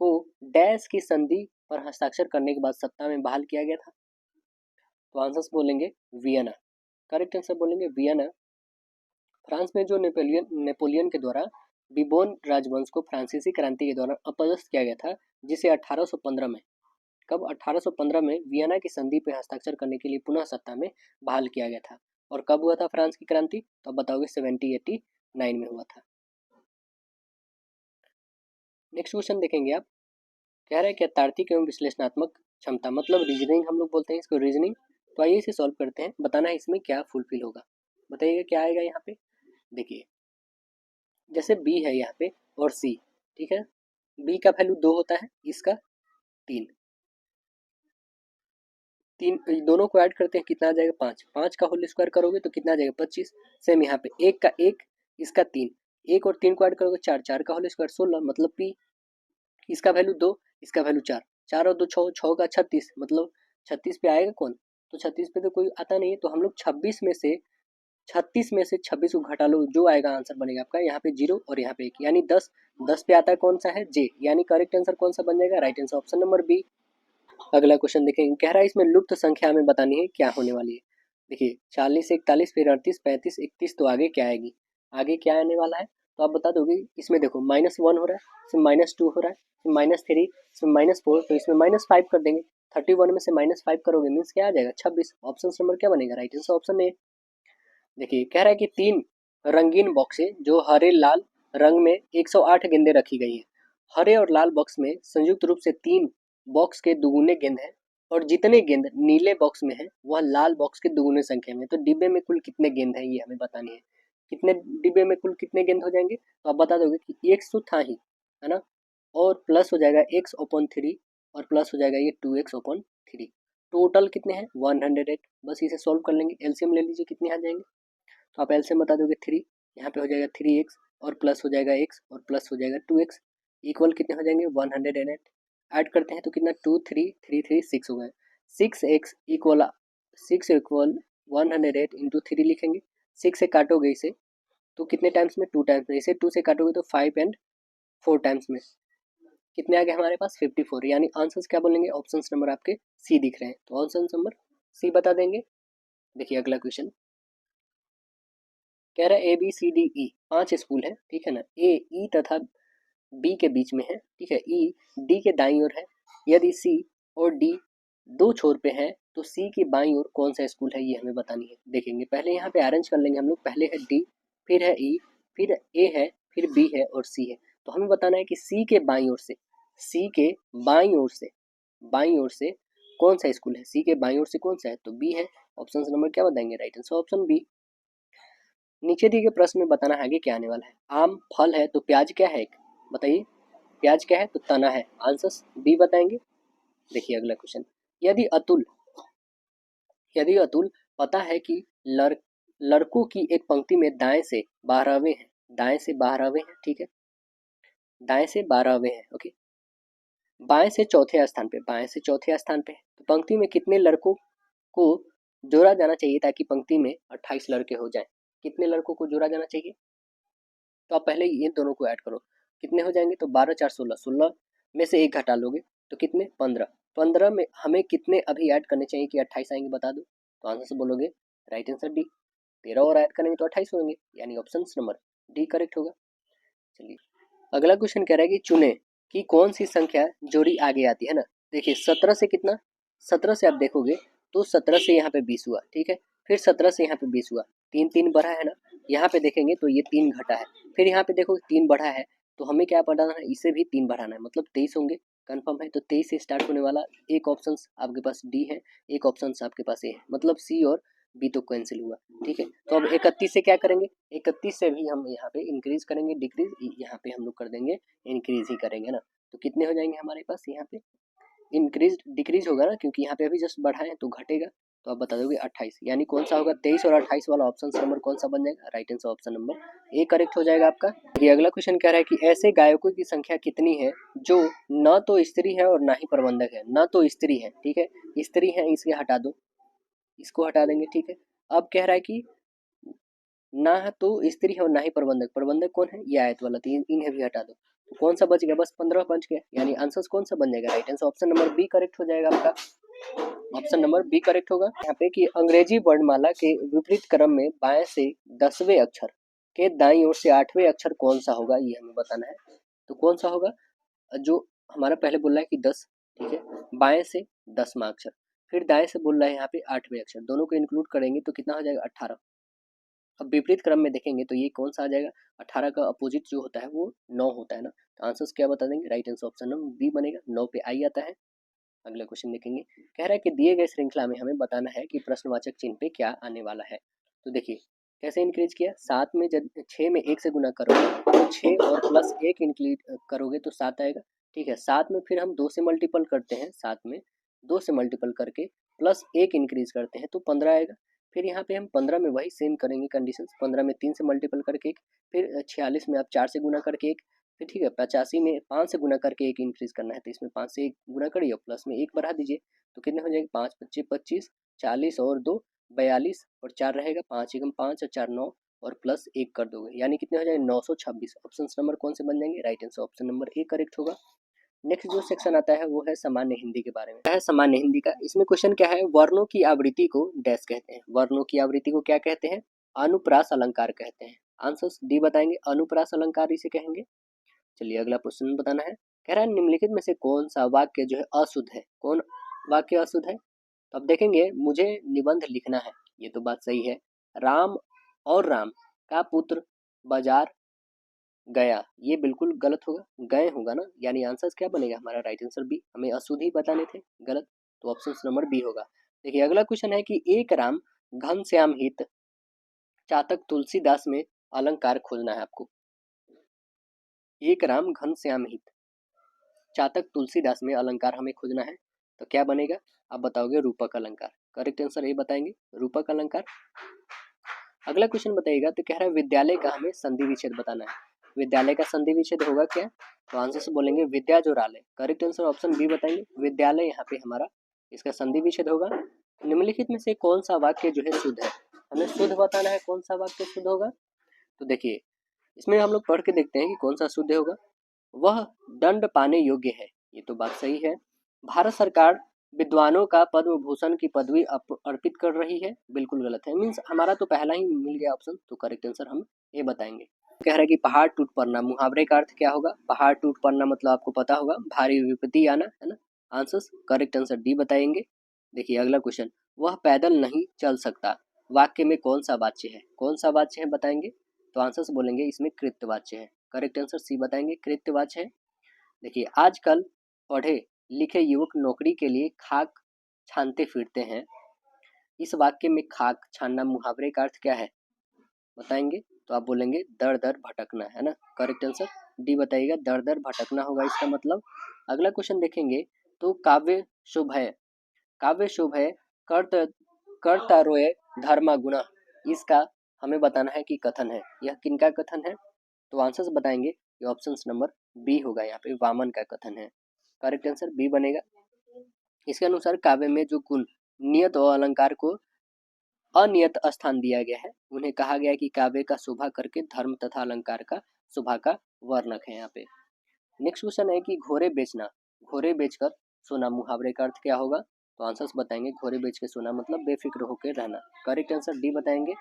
को डैश की संधि पर हस्ताक्षर करने के बाद सत्ता में बहाल किया गया था? तो आंसर्स बोलेंगे वियना। करेक्ट आंसर बोलेंगे वियना। फ्रांस में जो नेपोलियन के द्वारा बिबोन राजवंश को फ्रांसीसी क्रांति के दौरान अपदस्थ किया गया था, जिसे 1815 में, कब 1815 में वियना की संधि पर हस्ताक्षर करने के लिए पुनः सत्ता में बहाल किया गया था। और कब हुआ था फ्रांस की क्रांति? तो अब बताओगे 1789 में हुआ था। नेक्स्ट क्वेश्चन देखेंगे आप, कह रहा है क्या तार्किक एवं विश्लेषणात्मक क्षमता, मतलब रीजनिंग हम लोग बोलते हैं इसको, रीजनिंग। तो आइए इसे सॉल्व करते हैं, बताना है इसमें क्या फुलफिल होगा। बताइएगा क्या आएगा यहाँ पे। देखिए जैसे बी है यहाँ पे और सी, ठीक है, बी का वैल्यू 2 होता है, इसका 3, दोनों को ऐड करते हैं कितना आ जाएगा 5, 5 का होल स्क्वायर करोगे तो कितना आ जाएगा 25। सेम यहाँ पे 1 का 1, इसका 3, 1 और 3 को ऐड करोगे 4, 4 का होल स्क्वायर 16, मतलब पी, इसका वैल्यू 2, इसका वैल्यू 4, 4 और 2 6, 6 का 36, मतलब 36 पे आएगा कौन? तो 36 पे तो कोई आता नहीं है, तो हम लोग 36 में से 26 को घटा लो, जो आएगा आंसर बनेगा आपका यहाँ पे 0 और यहाँ पे 1, यानी 10, 10 पे आता है कौन सा है जे, यानी करेक्ट आंसर कौन सा बन जाएगा? Right answer option number B. अगला क्वेश्चन देखेंगे, कह रहा है इसमें लुप्त संख्या हमें बतानी है क्या होने वाली है। देखिए 40 41 फिर 38 35 31, तो आगे क्या आएगी, आगे क्या आने वाला है तो आप बता दोगे। इसमें देखो -1 हो रहा है, इसमें -2 हो रहा है, इसमें -3, इसमें -4, तो इसमें -5 कर देंगे। 31 में से -5 करोगे मीन्स क्या आ जाएगा 26। ऑप्शन नंबर क्या बनेगा? Right answer option A. देखिए कह रहा है कि 3 रंगीन बॉक्स है जो हरे लाल रंग में 108 गेंदें रखी गई है। हरे और लाल बॉक्स में संयुक्त रूप से 3 बॉक्स के दुगुने गेंद हैं, और जितने गेंद नीले बॉक्स में है वह लाल बॉक्स के दुगुने संख्या में। तो डिब्बे में कुल कितने गेंद हैं ये हमें बतानी है। कितने डिब्बे में कुल कितने गेंद हो जाएंगे तो आप बता दोगे कि एक तो था ही, है ना, और प्लस हो जाएगा x/3 और प्लस हो जाएगा ये 2x/3, टोटल कितने हैं 108। बस इसे सॉल्व कर लेंगे, एलसीएम ले लीजिए कितने आ जाएंगे। तो आप एलसीएम बता दोगे 3, यहाँ पे हो जाएगा 3x और प्लस हो जाएगा x और प्लस हो जाएगा 2x, इक्वल कितने हो जाएंगे 108। ऐड करते हैं तो कितना 2 3 3 3 6 हो गए। 6x इक्वल 6 इक्वल 108 इंटू 3 लिखेंगे। 6 से काटोगे इसे तो कितने टाइम्स में 2 टाइम्स में, इसे 2 से काटोगे तो 5 एंड 4 टाइम्स में, कितने आ गए हमारे पास 54, यानी आंसर्स क्या बोलेंगे? ऑप्शन नंबर आपके सी दिख रहे हैं, तो ऑप्शन नंबर सी बता देंगे। देखिए अगला क्वेश्चन कह रहा है ABCDE 5 स्कूल है, ठीक है ना, ए ई तथा बी के बीच में है, ठीक है, ई डी के दाईं ओर है। यदि सी और डी दो छोर पे है तो सी की बाईं ओर कौन सा स्कूल है ये हमें बतानी है। देखेंगे पहले यहाँ पे अरेंज कर लेंगे हम लोग, पहले है डी, फिर है ई, फिर ए है, फिर बी है और सी है। तो हमें बताना है कि सी के बाईं ओर से, सी के बाईं ओर से, बाईं ओर से कौन सा स्कूल है, सी के बाईं ओर से कौन सा है, तो बी है। ऑप्शन नंबर क्या बताएंगे? Right answer option B. नीचे दिए गए प्रश्न में बताना है आगे क्या आने वाला है। आम फल है तो प्याज क्या है, एक बताइए, प्याज क्या है तो तना है, आंसर्स बी बताएंगे। देखिए अगला क्वेश्चन, यदि अतुल यदि अतुल पता है कि लड़कों की एक पंक्ति में दाएं से 12वें हैं, दाएं से 12वें हैं, ठीक है, दाएं से 12वें हैं, ओके, बाएं से चौथे स्थान पे, बाएं से चौथे स्थान पे है, तो पंक्ति में कितने लड़कों को जोड़ा जाना चाहिए ताकि पंक्ति में 28 लड़के हो जाएं? कितने लड़कों को जोड़ा जाना चाहिए? तो आप पहले ये दोनों को ऐड करो, कितने हो जाएंगे, तो 12 4 16, 16 में से एक घटा लोगे तो कितने 15, 15 में हमें कितने अभी ऐड करने चाहिए कि 28 आएंगे बता दो। तो आंसर से बोलोगे राइट आंसर डी, 13 और ऐड करेंगे तो 28 होंगे, यानी ऑप्शन नंबर डी करेक्ट होगा। चलिए अगला क्वेश्चन कह रहा है कि चुने कि कौन सी संख्या जोड़ी आगे आती है ना। देखिए 17 से कितना 17 से आप देखोगे तो 17 से यहाँ पे 20 हुआ, ठीक है, फिर 17 से यहाँ पे 20 हुआ, 3 बढ़ा है ना, यहाँ पे देखेंगे तो ये 3 घटा है, फिर यहाँ पे देखो 3 बढ़ा है, तो हमें क्या बढ़ाना है, इसे भी 3 बढ़ाना है, मतलब 23 होंगे, कंफर्म है। तो 23 से स्टार्ट होने वाला एक ऑप्शन आपके पास डी है, एक ऑप्शन आपके पास ए है, मतलब सी और बी तो कैंसिल हुआ, ठीक है। तो अब 31 से क्या करेंगे, 31 से भी हम यहाँ पे इंक्रीज करेंगे, डिक्रीज यहाँ पे हम लोग कर देंगे, इंक्रीज ही करेंगे ना। तो कितने हो जाएंगे हमारे पास यहाँ पे, इंक्रीज डिक्रीज होगा ना, क्योंकि यहाँ पे अभी जस्ट बढ़ा है तो घटेगा। तो आप बता दोगे 28, यानी कौन सा होगा, 23 और 28 वाला ऑप्शन नंबर कौन सा बन जाएगा, right answer option number A correct हो जाएगा आपका। ये अगला क्वेश्चन कह रहा है कि ऐसे गायकों की संख्या कितनी है जो न तो स्त्री है और ना ही प्रबंधक है, न तो स्त्री है, ठीक है, स्त्री है इसे हटा दो, इसको हटा देंगे, ठीक है। अब कह रहा है कि ना तो स्त्री है और ना ही प्रबंधक, प्रबंधक कौन है, ये आयत वाला, तो इन्हें भी हटा दो, तो कौन सा बच गया, बस 15 बच गया, यानी आंसर कौन सा बन जाएगा, right answer option number B correct हो जाएगा आपका, ऑप्शन नंबर बी करेक्ट होगा। यहाँ पे कि अंग्रेजी वर्णमाला के विपरीत क्रम में बाएं से 10वें अक्षर के दाईं ओर से 8वें अक्षर कौन सा होगा, ये हमें बताना है। तो कौन सा होगा, जो हमारा पहले बोल रहा है कि 10, ठीक है, बाएं से 10वां अक्षर, फिर दाएं से बोल रहा है यहाँ पे 8वें अक्षर, दोनों को इंक्लूड करेंगे तो कितना हो जाएगा, 18। अब विपरीत क्रम में देखेंगे तो ये कौन सा आ जाएगा, 18 का अपोजिट जो होता है वो 9 होता है ना, तो आंसर क्या बता देंगे, right answer option number B बनेगा, 9 पे आई आता है। अगला क्वेश्चन देखेंगे, कह रहा है कि दिए गए श्रृंखला में हमें बताना है कि प्रश्नवाचक चिन्ह पे क्या आने वाला है। तो देखिए कैसे इंक्रीज किया, 7 में जब 6 में 1 से गुना करोगे तो 6 और प्लस 1 इंक्रीज करोगे तो 7 आएगा, ठीक है। 7 में फिर हम 2 से मल्टीपल करते हैं, 7 में 2 से मल्टीपल करके प्लस 1 इंक्रीज करते हैं तो 15 आएगा। फिर यहाँ पे हम 15 में वही सेम करेंगे कंडीशन, 15 में 3 से मल्टीपल करके एक, फिर 46 में आप 4 से गुना करके एक, फिर ठीक है 85 में 5 से गुना करके एक इंक्रीज करना है, तो इसमें 5 से एक गुना करिए प्लस में एक बढ़ा दीजिए, तो कितने हो जाएंगे, 5 25 25, 40 और 2 42 और 4 रहेगा, 5 एकम 5 और 4 9 और प्लस एक कर दोगे, यानी कितने हो जाएंगे 926। ऑप्शन नंबर कौन से बन जाएंगे, right answer option number A correct होगा। नेक्स्ट जो सेक्शन आता है वो है सामान्य हिंदी के बारे में, क्या है सामान्य हिंदी का, इसमें क्वेश्चन क्या है, वर्णों की आवृत्ति को डैश कहते हैं, वर्णों की आवृत्ति को क्या कहते हैं, अनुप्रास अलंकार कहते हैं। आंसर डी बताएंगे, अनुप्रास अलंकार इसे कहेंगे। चलिए अगला क्वेश्चन बताना है, कह रहा है निम्नलिखित में से कौन सा वाक्य जो है अशुद्ध है, कौन वाक्य अशुद्ध है। तो अब देखेंगे मुझे निबंध लिखना है, ये तो बात सही है, राम और राम का पुत्र बाजार गया, ये बिल्कुल गलत होगा, गए होगा ना, यानी आंसर क्या बनेगा हमारा, राइट आंसर बी, हमें अशुद्ध ही बताने थे, गलत, तो ऑप्शन नंबर बी होगा। देखिए अगला क्वेश्चन है कि एक राम घनश्याम हित चातक तुलसीदास में अलंकार खोजना है आपको, एक राम घनश्याम हित चातक तुलसीदास में अलंकार हमें खोजना है, तो क्या बनेगा, आप बताओगे रूपक अलंकार, करेक्ट आंसर ये बताएंगे, रूपक अलंकार। अगला क्वेश्चन बताइएगा, तो कह रहा है विद्यालय का हमें संधि विच्छेद बताना है, विद्यालय का संधि विच्छेद होगा क्या, तो आंसर से बोलेंगे विद्या जो रालय, करेक्ट आंसर ऑप्शन बी बताएंगे, विद्यालय यहाँ पे हमारा इसका संधि विच्छेद होगा। निम्नलिखित में से कौन सा वाक्य जो है शुद्ध है, हमें शुद्ध बताना है, कौन सा वाक्य शुद्ध होगा। तो देखिए इसमें हम लोग पढ़ के देखते हैं कि कौन सा शुद्ध होगा, वह दंड पाने योग्य है, ये तो बात सही है। भारत सरकार विद्वानों का पद्म भूषण की पदवी अर्पित कर रही है, बिल्कुल गलत है, मीन्स हमारा तो पहला ही मिल गया ऑप्शन, तो करेक्ट आंसर हम ये बताएंगे। कह रहा है कि पहाड़ टूट पड़ना, मुहावरे का अर्थ क्या होगा, पहाड़ टूट पड़ना मतलब आपको पता होगा भारी विपत्ति आना, है ना, आंसर करेक्ट आंसर डी बताएंगे। देखिए अगला क्वेश्चन, वह पैदल नहीं चल सकता, वाक्य में कौन सा वाच्य है, कौन सा वाच्य है बताएंगे, तो आंसर से बोलेंगे इसमें कृत्यवाच्य है, करेक्ट आंसर सी बताएंगे, कृत्यवाच्य है। देखिए आजकल पढ़े लिखे युवक नौकरी के लिए खाक छानते फिरते हैं, इस वाक्य में खाक छानना मुहावरे का अर्थ क्या है बताएंगे, तो आप बोलेंगे दर दर भटकना, है ना, करेक्ट आंसर डी बताइएगा, दर दर भटकना होगा इसका मतलब। अगला क्वेश्चन देखेंगे, तो काव्य शुभ है, काव्य शुभ है कर्त कर्ता रोए धर्मा गुना, इसका हमें बताना है कि कथन है, यह किनका कथन है, तो आंसर्स बताएंगे, ये ऑप्शन नंबर बी होगा, यहाँ पे वामन का कथन है, करेक्ट आंसर बी बनेगा। इसके अनुसार काव्य में जो गुण नियत और अलंकार को अनियत स्थान दिया गया है, उन्हें कहा गया है कि काव्य का शोभा करके धर्म तथा अलंकार का शोभा का वर्णक है यहाँ पे। नेक्स्ट क्वेश्चन है कि घोड़े बेचना, घोड़े बेचकर सोना, मुहावरे का अर्थ क्या होगा, तो आंसर्स बताएंगे, घोड़े बेच के सोना मतलब बेफिक्र होकर रहना, करेक्ट आंसर डी बताएंगे।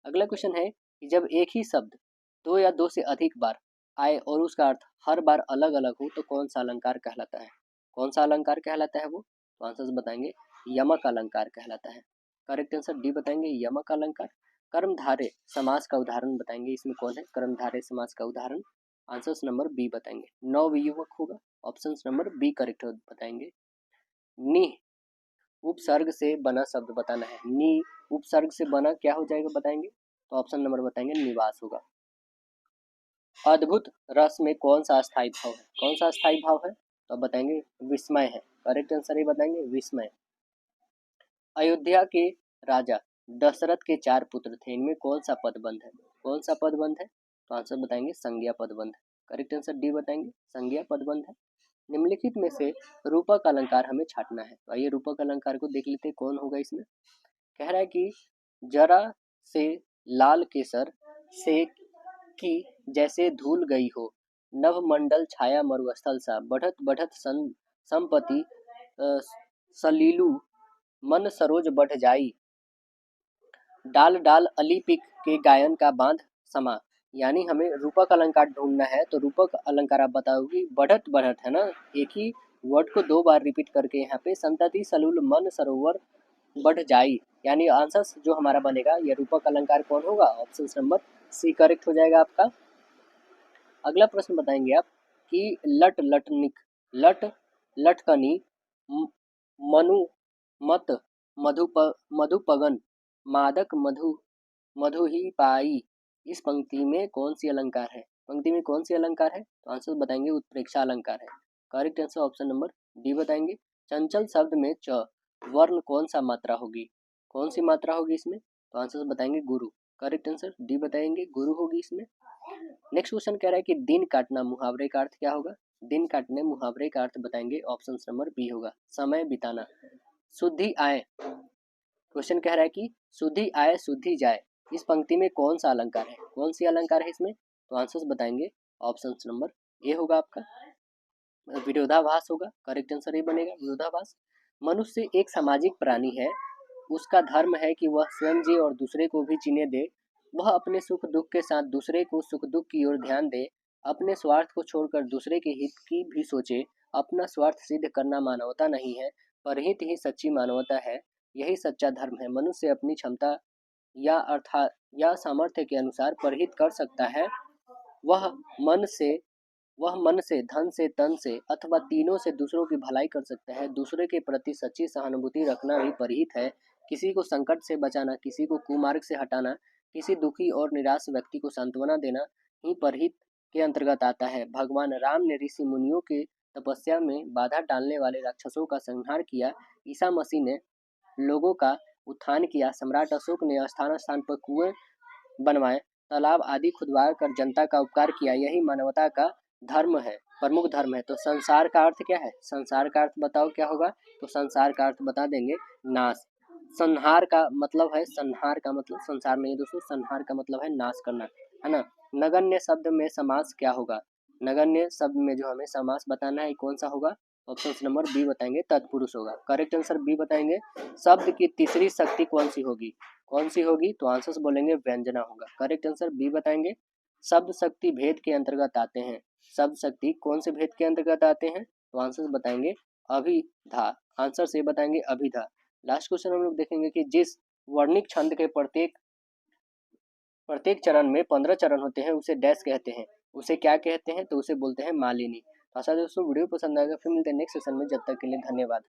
अगला क्वेश्चन है कि जब एक ही शब्द दो या दो से अधिक बार आए और उसका अर्थ हर बार अलग अलग हो तो कौन सा अलंकार कहलाता है, कौन सा अलंकार कहलाता है वो, तो आंसर्स बताएंगे, यमक अलंकार कहलाता है। करेक्ट आंसर डी बताएंगे, यमक अलंकार। कर्मधारय समास का उदाहरण बताएंगे, इसमें कौन है कर्मधारय समास का उदाहरण? आंसर नंबर बी बताएंगे, नवयुवक होगा। ऑप्शन नंबर बी करेक्ट बताएंगे। नि उपसर्ग से बना शब्द बताना है, नि उपसर्ग से बना क्या हो जाएगा बताएंगे? तो ऑप्शन नंबर बताएंगे निवास होगा। अद्भुत रस में कौन सा अस्थाई भाव है? कौन सा अस्थाई भाव है? तो बताएंगे विस्मय है। करेक्ट आंसर ही बताएंगे विस्मय। अयोध्या के राजा दशरथ के 4 पुत्र थे, इनमें कौन सा पदबंध है? कौन सा पदबंध है? तो आंसर बताएंगे संज्ञा पदबंध। करेक्ट आंसर डी बताएंगे, संज्ञा पदबंध है। निम्नलिखित में से रूपक अलंकार हमें छांटना है, तो आइए रूपक अलंकार को देख लेते हैं कौन होगा इसमें। कह रहा है कि जरा से लाल केसर से की जैसे धूल गई हो, नवमंडल छाया मरुस्थल सा, बढ़त बढ़त संपत्ति सलीलू मन सरोज बढ़ जाई, डाल डाल अली पिक के गायन का बांध समा। यानी हमें रूपक अलंकार ढूंढना है, तो रूपक अलंकार आप बताओगी बढ़त बढ़त है ना, एक ही वर्ड को 2 बार रिपीट करके यहाँ पे संतति सलूल मन सरोवर बढ़ जाई, यानी आंसर जो हमारा बनेगा ये रूपक अलंकार कौन होगा? ऑप्शन नंबर सी करेक्ट हो जाएगा आपका। अगला प्रश्न बताएंगे आप कि लट लटनिक लट लटकनी मनु मत मधुपगन मादक मधु ही पाई, इस पंक्ति में कौन सी अलंकार है? पंक्ति में कौन सी अलंकार है? तो आंसर बताएंगे उत्प्रेक्षा अलंकार है। Correct answer option number D बताएंगे। चंचल शब्द में च वर्ण कौन सा मात्रा होगी? कौन सी मात्रा होगी इसमें? तो आंसर बताएंगे गुरु। करेक्ट आंसर डी बताएंगे गुरु होगी इसमें। नेक्स्ट क्वेश्चन कह रहा है कि दिन काटना मुहावरे का अर्थ क्या होगा? दिन काटने मुहावरे का अर्थ बताएंगे, ऑप्शन नंबर बी होगा समय बिताना। शुद्धि आए, क्वेश्चन कह रहा है कि शुद्धि आए शुद्धि जाए, इस पंक्ति में कौन सा अलंकार है? कौन सी अलंकार है इसमें? तो आंसर बताएंगे ऑप्शन नंबर ए होगा आपका विरोधाभास होगा। करेक्ट आंसर ये बनेगा विरोधाभास। मनुष्य एक सामाजिक प्राणी है, उसका धर्म है कि वह स्वयं जिए और दूसरे को भी जीने दे, वह अपने सुख दुख के साथ दूसरे को सुख दुख की ओर ध्यान दे, अपने स्वार्थ को छोड़कर दूसरे के हित की भी सोचे। अपना स्वार्थ सिद्ध करना मानवता नहीं है, परहित ही सच्ची मानवता है, यही सच्चा धर्म है। मनुष्य अपनी क्षमता या अर्थात या सामर्थ्य के अनुसार परहित कर सकता है, वह मन से धन से तन से अथवा तीनों से दूसरों की भलाई कर सकता है। दूसरे के प्रति सच्ची सहानुभूति रखना भी परहित है। किसी को संकट से बचाना, किसी को कुमार्ग से हटाना, किसी दुखी और निराश व्यक्ति को सांत्वना देना ही परहित के अंतर्गत आता है। भगवान राम ने ऋषि मुनियों के तपस्या में बाधा डालने वाले राक्षसों का संहार किया। ईसा मसीह ने लोगों का उत्थान किया। सम्राट अशोक ने स्थान स्थान पर कुएं बनवाए, तालाब आदि खुदवा कर जनता का उपकार किया। यही मानवता का धर्म है, प्रमुख धर्म है। तो संसार का अर्थ क्या है? संसार का अर्थ बताओ क्या होगा? तो संसार का अर्थ बता देंगे नाश। संहार का मतलब है, संहार का मतलब संसार नहीं दोस्तों, संहार का मतलब है नाश करना, है ना। नगण्य शब्द में समास क्या होगा? नगण्य शब्द में जो हमें समास बताना है कौन सा होगा? ऑप्शन नंबर बी बताएंगे तत्पुरुष होगा। करेक्ट आंसर बी बताएंगे। शब्द की तीसरी शक्ति कौन सी होगी? कौन सी होगी? तो आंसर बोलेंगे व्यंजना होगा। करेक्ट आंसर बी बताएंगे। शब्द शक्ति भेद के अंतर्गत आते हैं। शब्द शक्ति कौन से भेद के अंतर्गत आते हैं? तो आंसर बताएंगे अभिधा। आंसर से बताएंगे अभिधा। लास्ट क्वेश्चन हम लोग देखेंगे कि जिस वर्णिक छंद के प्रत्येक चरण में 15 चरण होते हैं उसे डैश कहते हैं, उसे क्या कहते हैं? तो उसे बोलते हैं मालिनी। आशा दोस्तों वीडियो पसंद आएगा, फिर मिलते हैं नेक्स्ट सेशन में, जब तक के लिए धन्यवाद।